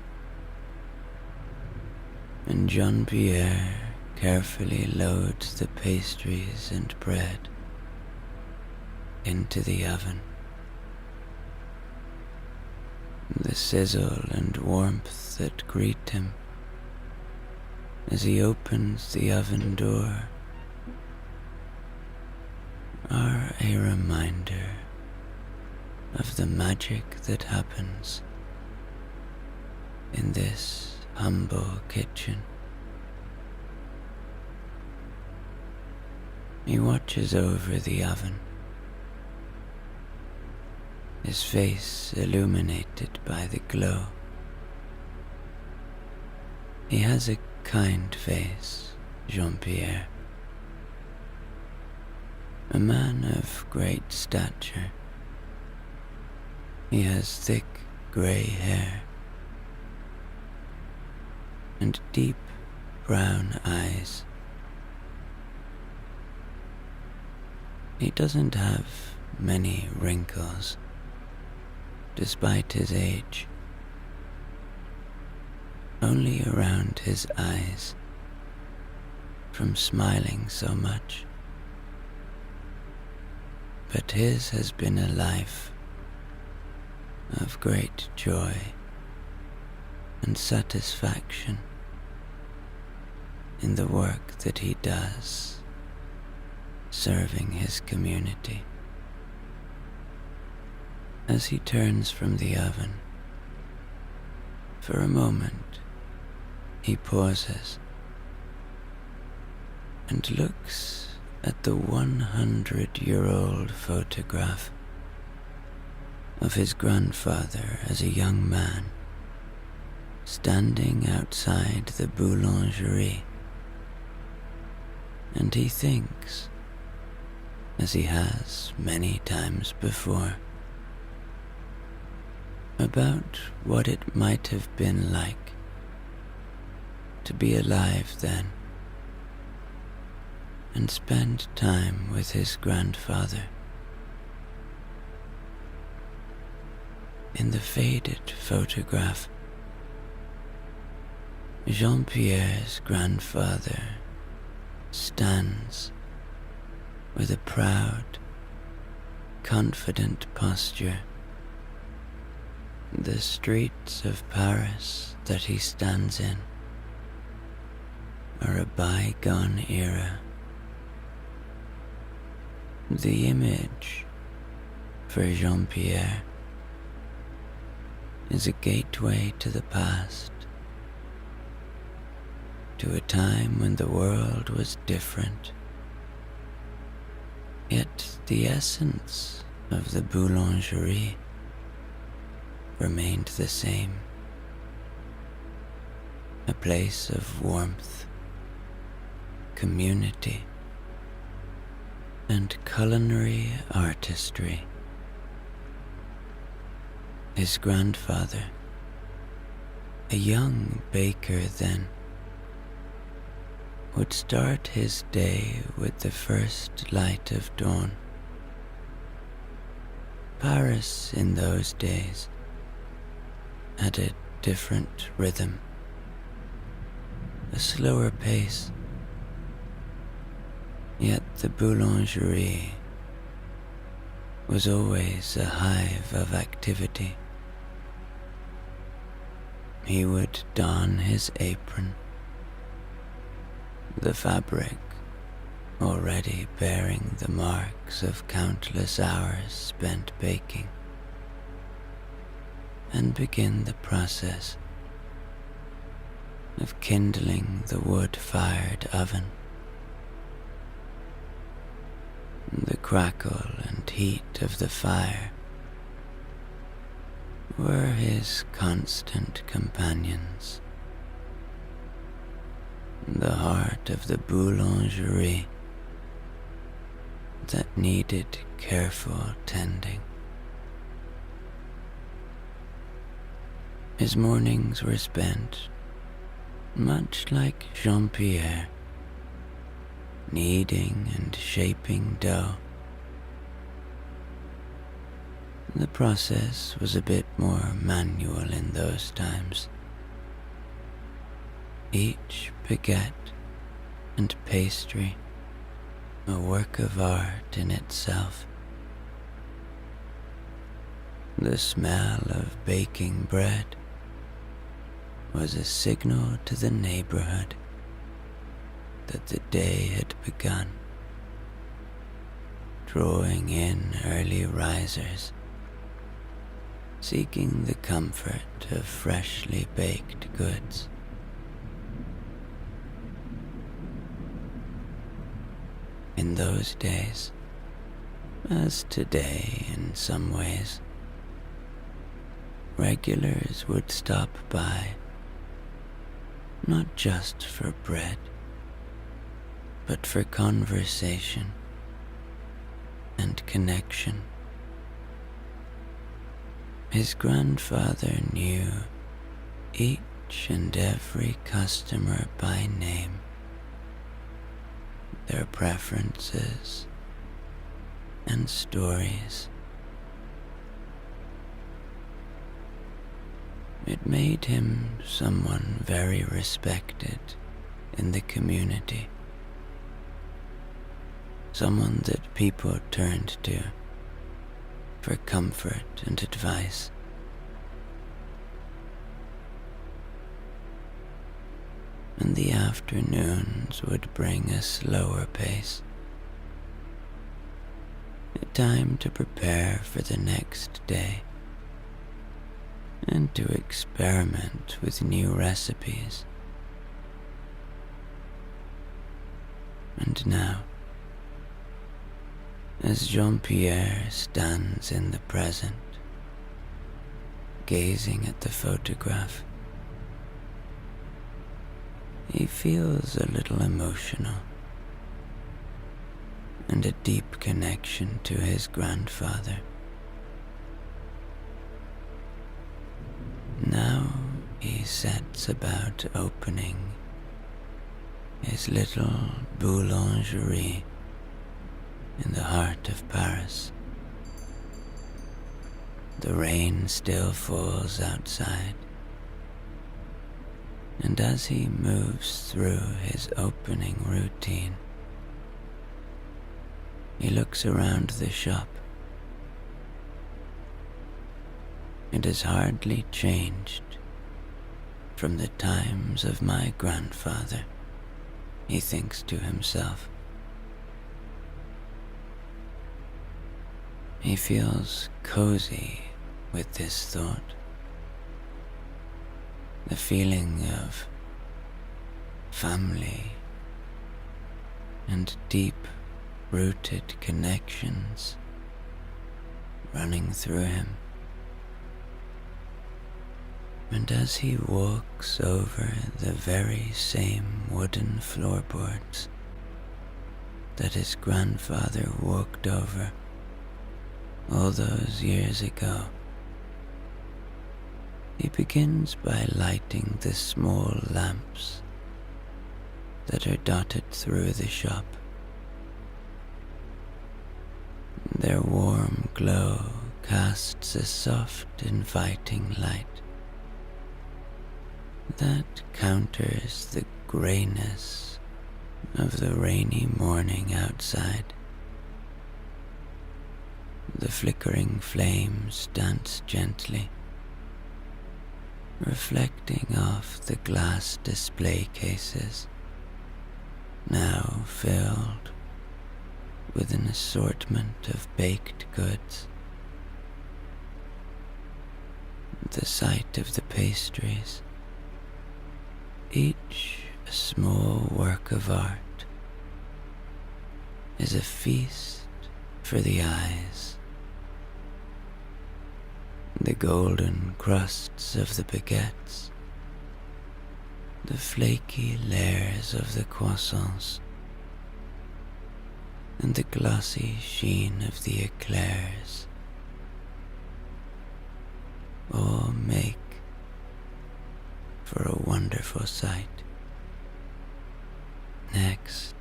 and Jean-Pierre carefully loads the pastries and bread into the oven. The sizzle and warmth that greet him as he opens the oven door are a reminder of the magic that happens in this humble kitchen. He watches over the oven, his face illuminated by the glow. He has a kind face, Jean-Pierre, a man of great stature. He has thick grey hair and deep brown eyes. He doesn't have many wrinkles, despite his age, only around his eyes from smiling so much. But his has been a life of great joy and satisfaction in the work that he does, serving his community. As he turns from the oven, for a moment he pauses and looks at the 100-year-old photograph of his grandfather as a young man, standing outside the boulangerie, and he thinks, as he has many times before, about what it might have been like to be alive then and spend time with his grandfather. In the faded photograph, Jean-Pierre's grandfather stands with a proud, confident posture. The streets of Paris that he stands in are a bygone era. The image for Jean-Pierre is a gateway to the past, to a time when the world was different, yet the essence of the boulangerie remained the same, a place of warmth, community, and culinary artistry. His grandfather, a young baker then, would start his day with the first light of dawn. Paris in those days had a different rhythm, a slower pace, yet the boulangerie was always a hive of activity. He would don his apron, the fabric already bearing the marks of countless hours spent baking, and begin the process. of kindling the wood-fired oven. The crackle and heat of the fire were his constant companions. The heart of the boulangerie that needed careful tending. His mornings were spent, much like Jean-Pierre, kneading and shaping dough. The process was a bit more manual in those times. Each baguette and pastry a work of art in itself. The smell of baking bread was a signal to the neighborhood that the day had begun, drawing in early risers, seeking the comfort of freshly baked goods. In those days, as today in some ways, regulars would stop by, not just for bread, but for conversation and connection. His grandfather knew each and every customer by name, their preferences and stories. It made him someone very respected in the community, someone that people turned to for comfort and advice. And the afternoons would bring a slower pace, a time to prepare for the next day and to experiment with new recipes. And now, as Jean-Pierre stands in the present, gazing at the photograph, he feels a little emotional and a deep connection to his grandfather. Now he sets about opening his little boulangerie in the heart of Paris. The rain still falls outside, and as he moves through his opening routine, he looks around the shop. It has hardly changed from the times of my grandfather, he thinks to himself. He feels cozy with this thought. The feeling of family and deep-rooted connections running through him. And as he walks over the very same wooden floorboards that his grandfather walked over all those years ago, he begins by lighting the small lamps that are dotted through the shop. Their warm glow casts a soft, inviting light that counters the grayness of the rainy morning outside. The flickering flames dance gently, reflecting off the glass display cases, now filled with an assortment of baked goods. The sight of the pastries, Each small work of art is a feast for the eyes. The golden crusts of the baguettes, the flaky layers of the croissants, and the glossy sheen of the eclairs all make for a wonderful sight. Next,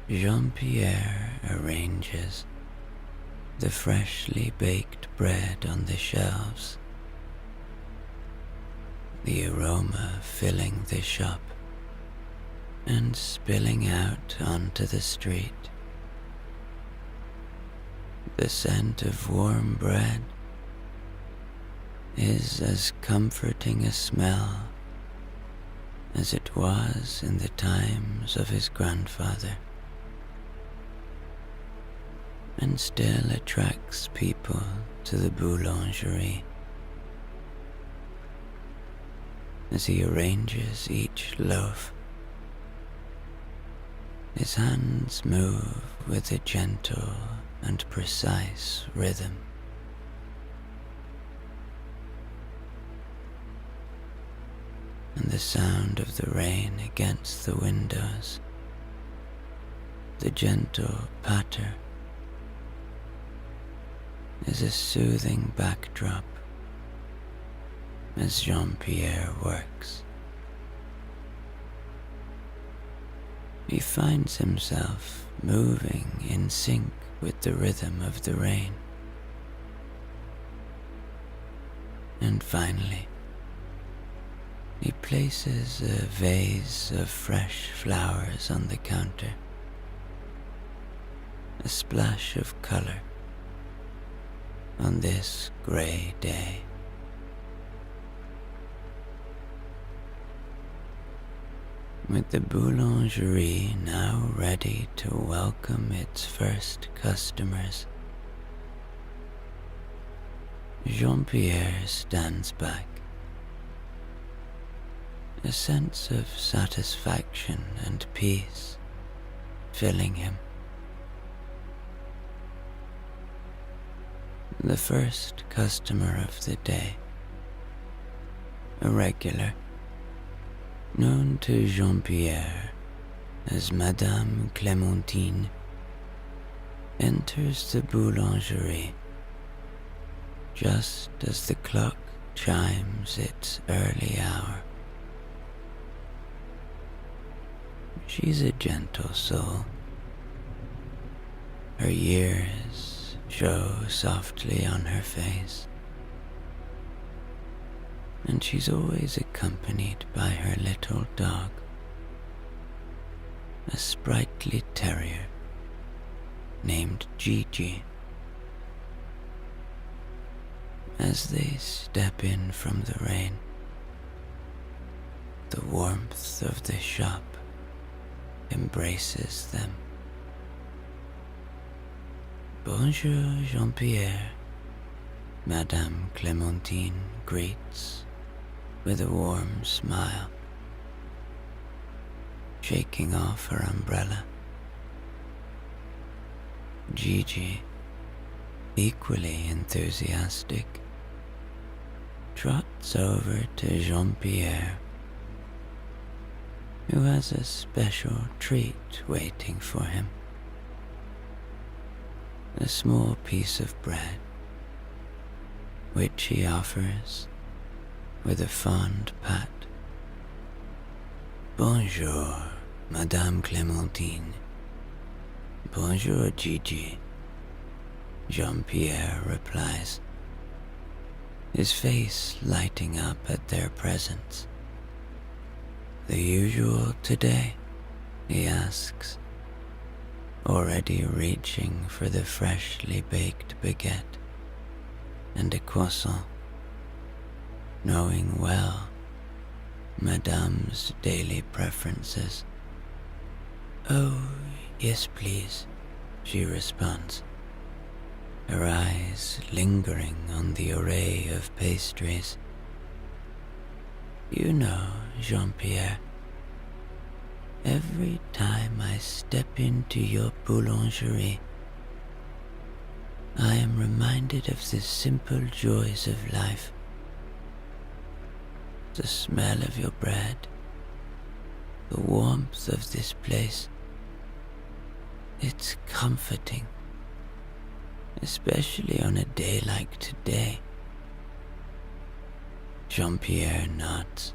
Jean-Pierre arranges the freshly baked bread on the shelves, the aroma filling the shop and spilling out onto the street. The scent of warm bread is as comforting a smell as it was in the times of his grandfather, and still attracts people to the boulangerie. As he arranges each loaf, his hands move with a gentle and precise rhythm. And the sound of the rain against the windows, the gentle patter, is a soothing backdrop as Jean-Pierre works. He finds himself moving in sync with the rhythm of the rain. And finally, he places a vase of fresh flowers on the counter, a splash of color on this grey day. With the boulangerie now ready to welcome its first customers, Jean-Pierre stands back, a sense of satisfaction and peace filling him. The first customer of the day, a regular, known to Jean-Pierre as Madame Clémentine, enters the boulangerie just as the clock chimes its early hour. She's a gentle soul. Her years show softly on her face, and she's always accompanied by her little dog, a sprightly terrier named Gigi. As they step in from the rain, the warmth of the shop embraces them. Bonjour, Jean-Pierre, Madame Clémentine greets with a warm smile, shaking off her umbrella. Gigi, equally enthusiastic, trots over to Jean-Pierre, who has a special treat waiting for him. A small piece of bread, which he offers with a fond pat. Bonjour, Madame Clémentine. Bonjour, Gigi, Jean-Pierre replies, his face lighting up at their presence. The usual today, he asks, already reaching for the freshly baked baguette and a croissant, knowing well Madame's daily preferences. Oh, yes, please, she responds, her eyes lingering on the array of pastries. You know, Jean-Pierre, every time I step into your boulangerie, I am reminded of the simple joys of life. The smell of your bread, the warmth of this place. It's comforting, especially on a day like today. Jean-Pierre nods,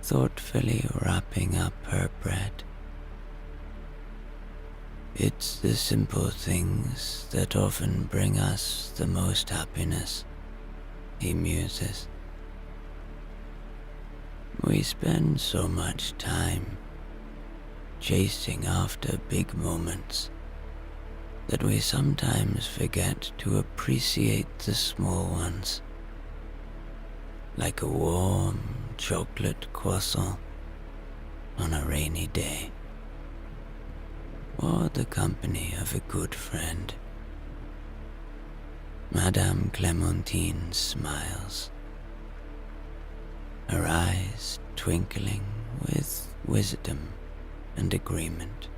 thoughtfully wrapping up her bread. It's the simple things that often bring us the most happiness, he muses. We spend so much time chasing after big moments that we sometimes forget to appreciate the small ones, like a warm chocolate croissant on a rainy day, or the company of a good friend. Madame Clémentine smiles, her eyes twinkling with wisdom and agreement.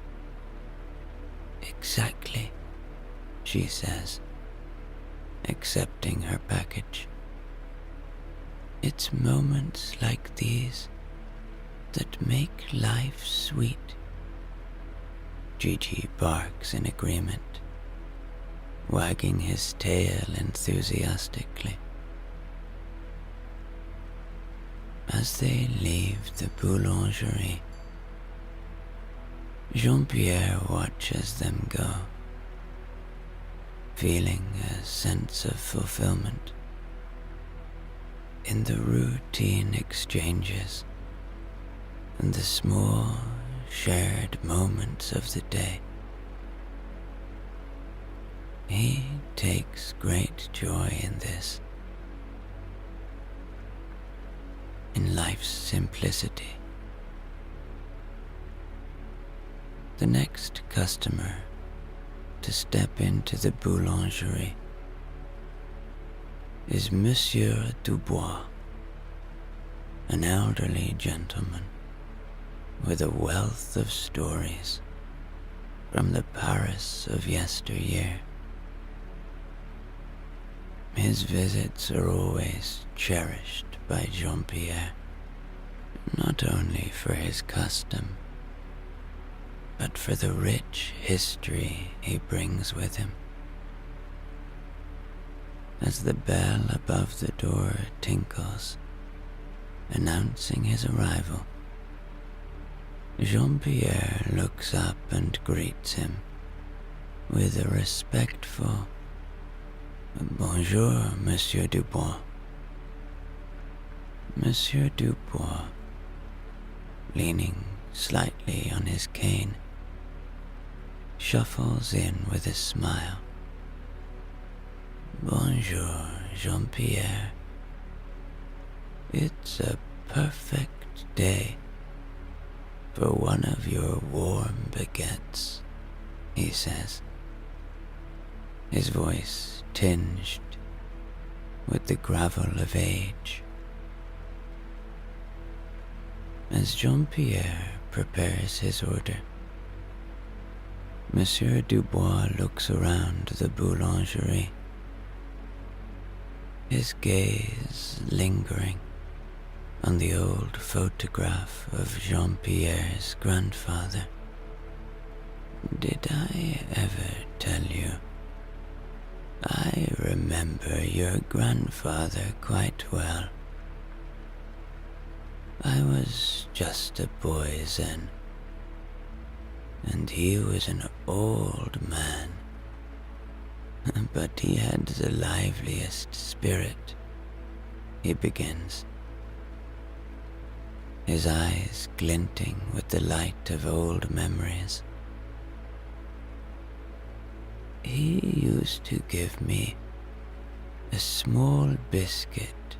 Exactly, she says, accepting her package. It's moments like these that make life sweet. Gigi barks in agreement, wagging his tail enthusiastically. As they leave the boulangerie, Jean-Pierre watches them go, feeling a sense of fulfillment in the routine exchanges and the small shared moments of the day. He takes great joy in this, in life's simplicity. The next customer to step into the boulangerie is Monsieur Dubois, an elderly gentleman with a wealth of stories from the Paris of yesteryear. His visits are always cherished by Jean-Pierre, not only for his custom, but for the rich history he brings with him. As the bell above the door tinkles, announcing his arrival, Jean-Pierre looks up and greets him with a respectful "Bonjour, Monsieur Dubois." Monsieur Dubois, leaning slightly on his cane, shuffles in with a smile. "Bonjour, Jean-Pierre. It's a perfect day for one of your warm baguettes," he says, his voice tinged with the gravel of age. As Jean-Pierre prepares his order, Monsieur Dubois looks around the boulangerie, his gaze lingering on the old photograph of Jean-Pierre's grandfather. "Did I ever tell you? I remember your grandfather quite well. I was just a boy then, and he was an old man, but he had the liveliest spirit," he begins, his eyes glinting with the light of old memories. "He used to give me a small biscuit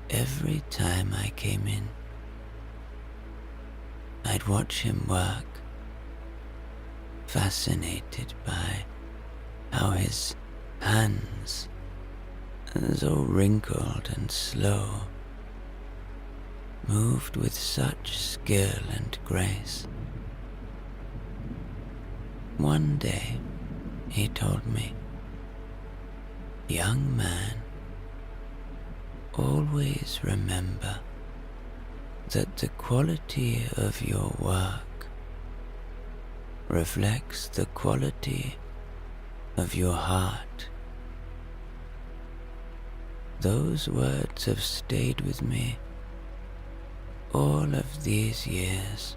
every time I came in. I'd watch him work, fascinated by how his hands, though wrinkled and slow, moved with such skill and grace. One day, he told me, "Young man, always remember that the quality of your work reflects the quality of your heart." Those words have stayed with me all of these years.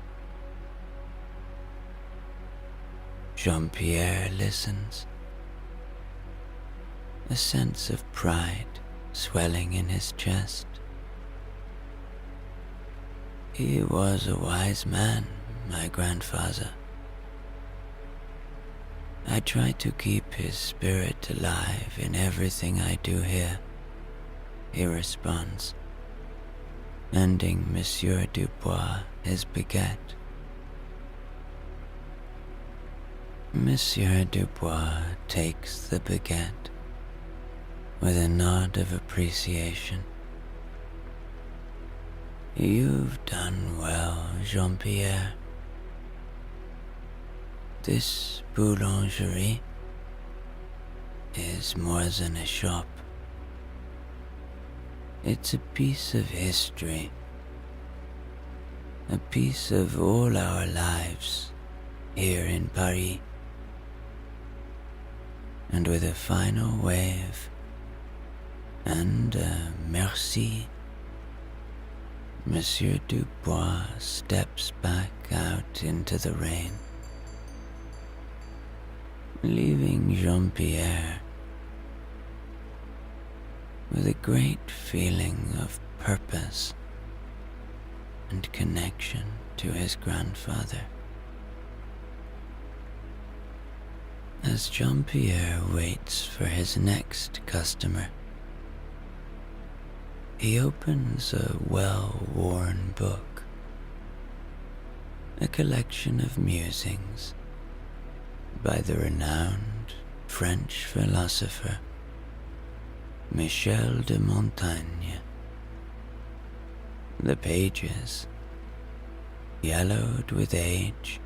Jean-Pierre listens, a sense of pride swelling in his chest. He was a wise man, my grandfather. I try to keep his spirit alive in everything I do here, he responds, handing Monsieur Dubois his baguette. Monsieur Dubois takes the baguette with a nod of appreciation. "You've done well, Jean-Pierre. This boulangerie is more than a shop. It's a piece of history, a piece of all our lives here in Paris." And with a final wave and a merci, Monsieur Dubois steps back out into the rain, leaving Jean-Pierre with a great feeling of purpose and connection to his grandfather. As Jean-Pierre waits for his next customer, he opens a well-worn book, a collection of musings by the renowned French philosopher Michel de Montaigne. The pages, yellowed with age,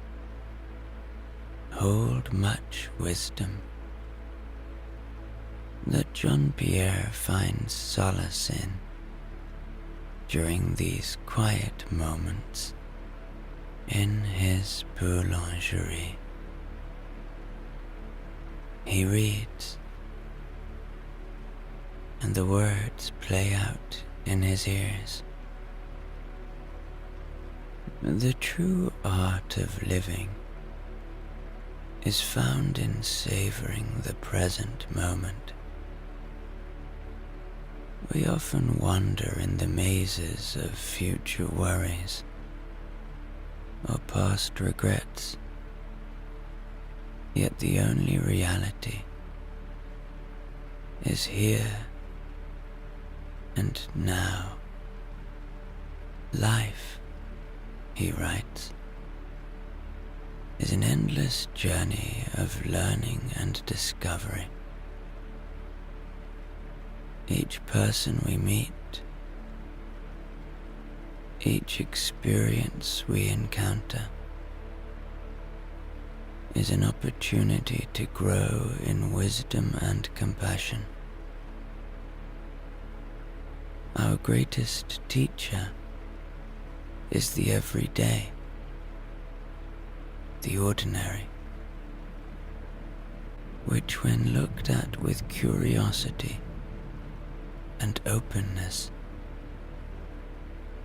hold much wisdom that Jean-Pierre finds solace in during these quiet moments in his boulangerie. He reads, and the words play out in his ears. The true art of living is found in savoring the present moment. We often wander in the mazes of future worries or past regrets, yet the only reality is here and now. Life, he writes, is an endless journey of learning and discovery. Each person we meet, each experience we encounter, is an opportunity to grow in wisdom and compassion. Our greatest teacher is the everyday, the ordinary, which when looked at with curiosity and openness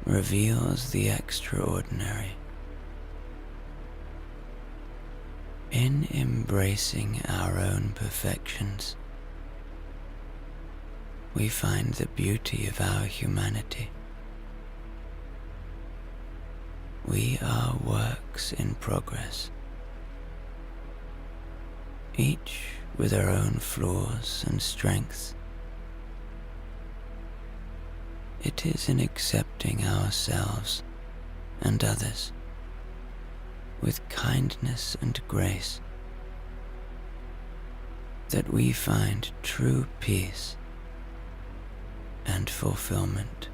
reveals the extraordinary. In embracing our own perfections, we find the beauty of our humanity. We are works in progress, each with our own flaws and strengths. It is in accepting ourselves and others with kindness and grace that we find true peace and fulfillment.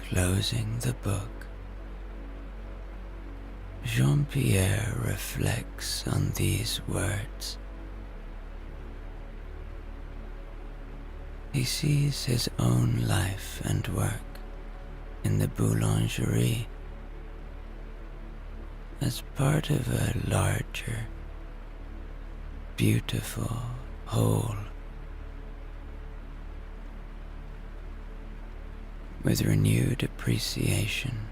Closing the book, Jean-Pierre reflects on these words. He sees his own life and work in the boulangerie as part of a larger, beautiful whole. With renewed appreciation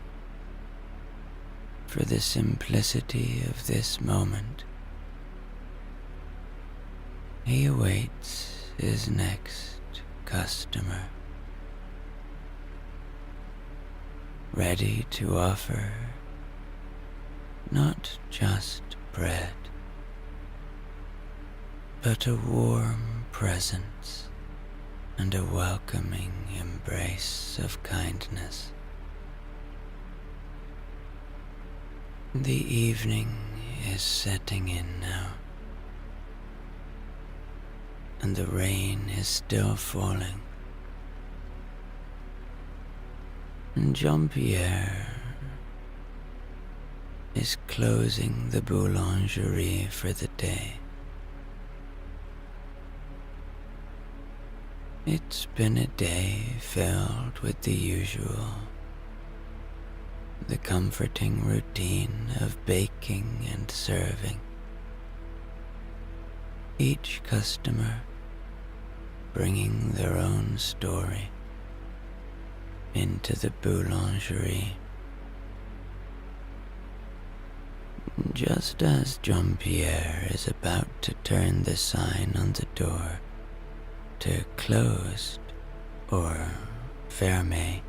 for the simplicity of this moment, he awaits his next customer, ready to offer not just bread, but a warm presence and a welcoming embrace of kindness. The evening is setting in now, and the rain is still falling, and Jean-Pierre is closing the boulangerie for the day. It's been a day filled with the usual, the comforting routine of baking and serving. Each customer bringing their own story into the boulangerie. Just as Jean-Pierre is about to turn the sign on the door to closed or fermé,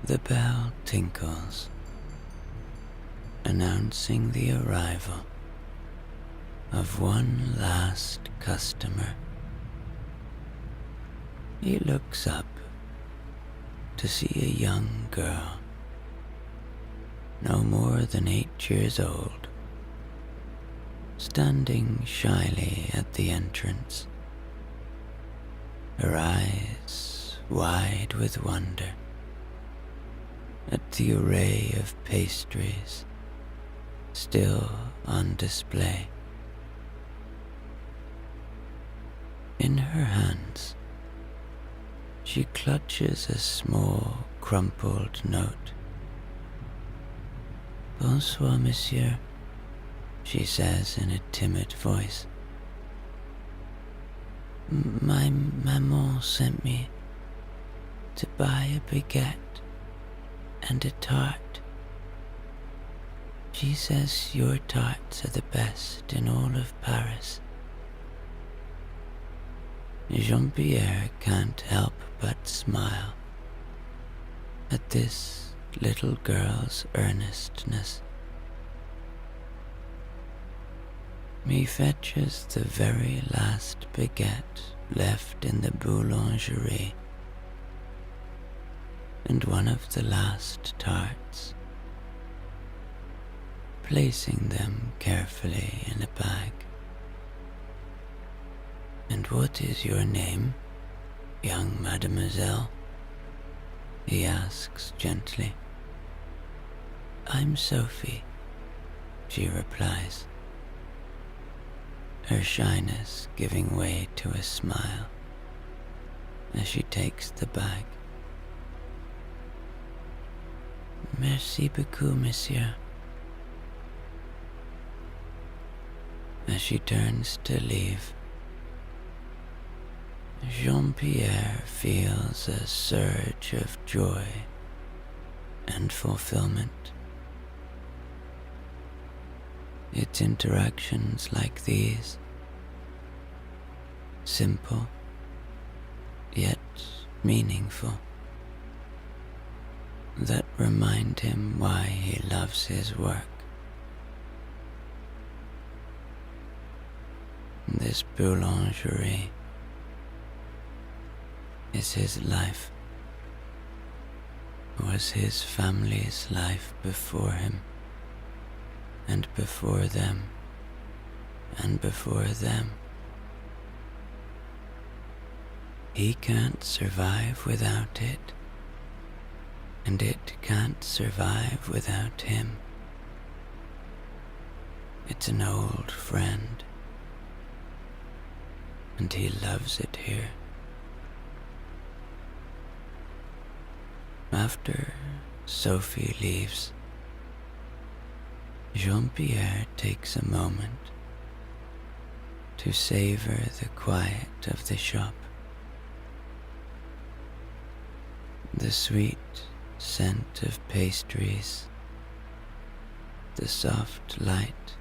the bell tinkles, announcing the arrival of one last customer. He looks up to see a young girl, no more than 8 years old, standing shyly at the entrance, her eyes wide with wonder at the array of pastries still on display. In her hands, she clutches a small, crumpled note. "Bonsoir, monsieur," she says in a timid voice. "My maman sent me to buy a baguette and a tart. She says your tarts are the best in all of Paris." Jean-Pierre can't help but smile at this little girl's earnestness. He fetches the very last baguette left in the boulangerie and one of the last tarts, placing them carefully in a bag. "And what is your name, young mademoiselle?" he asks gently. "I'm Sophie," she replies, her shyness giving way to a smile as she takes the bag. "Merci beaucoup, monsieur." As she turns to leave, Jean-Pierre feels a surge of joy and fulfillment. It's interactions like these, simple yet meaningful, that remind him why he loves his work. This boulangerie is his life, was his family's life before him, and before them, and before them. He can't survive without it, and it can't survive without him. It's an old friend, and he loves it here. After Sophie leaves, Jean-Pierre takes a moment to savor the quiet of the shop. The sweet scent of pastries, the soft light,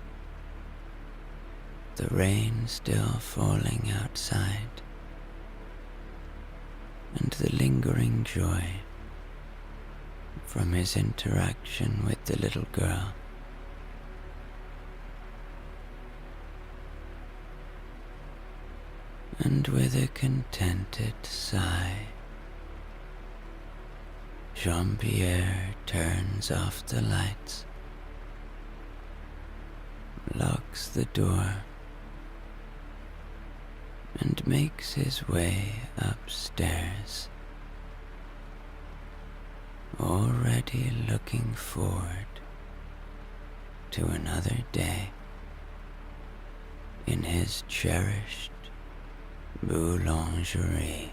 the rain still falling outside, and the lingering joy from his interaction with the little girl. And with a contented sigh, Jean-Pierre turns off the lights, locks the door, and makes his way upstairs, already looking forward to another day in his cherished boulangerie.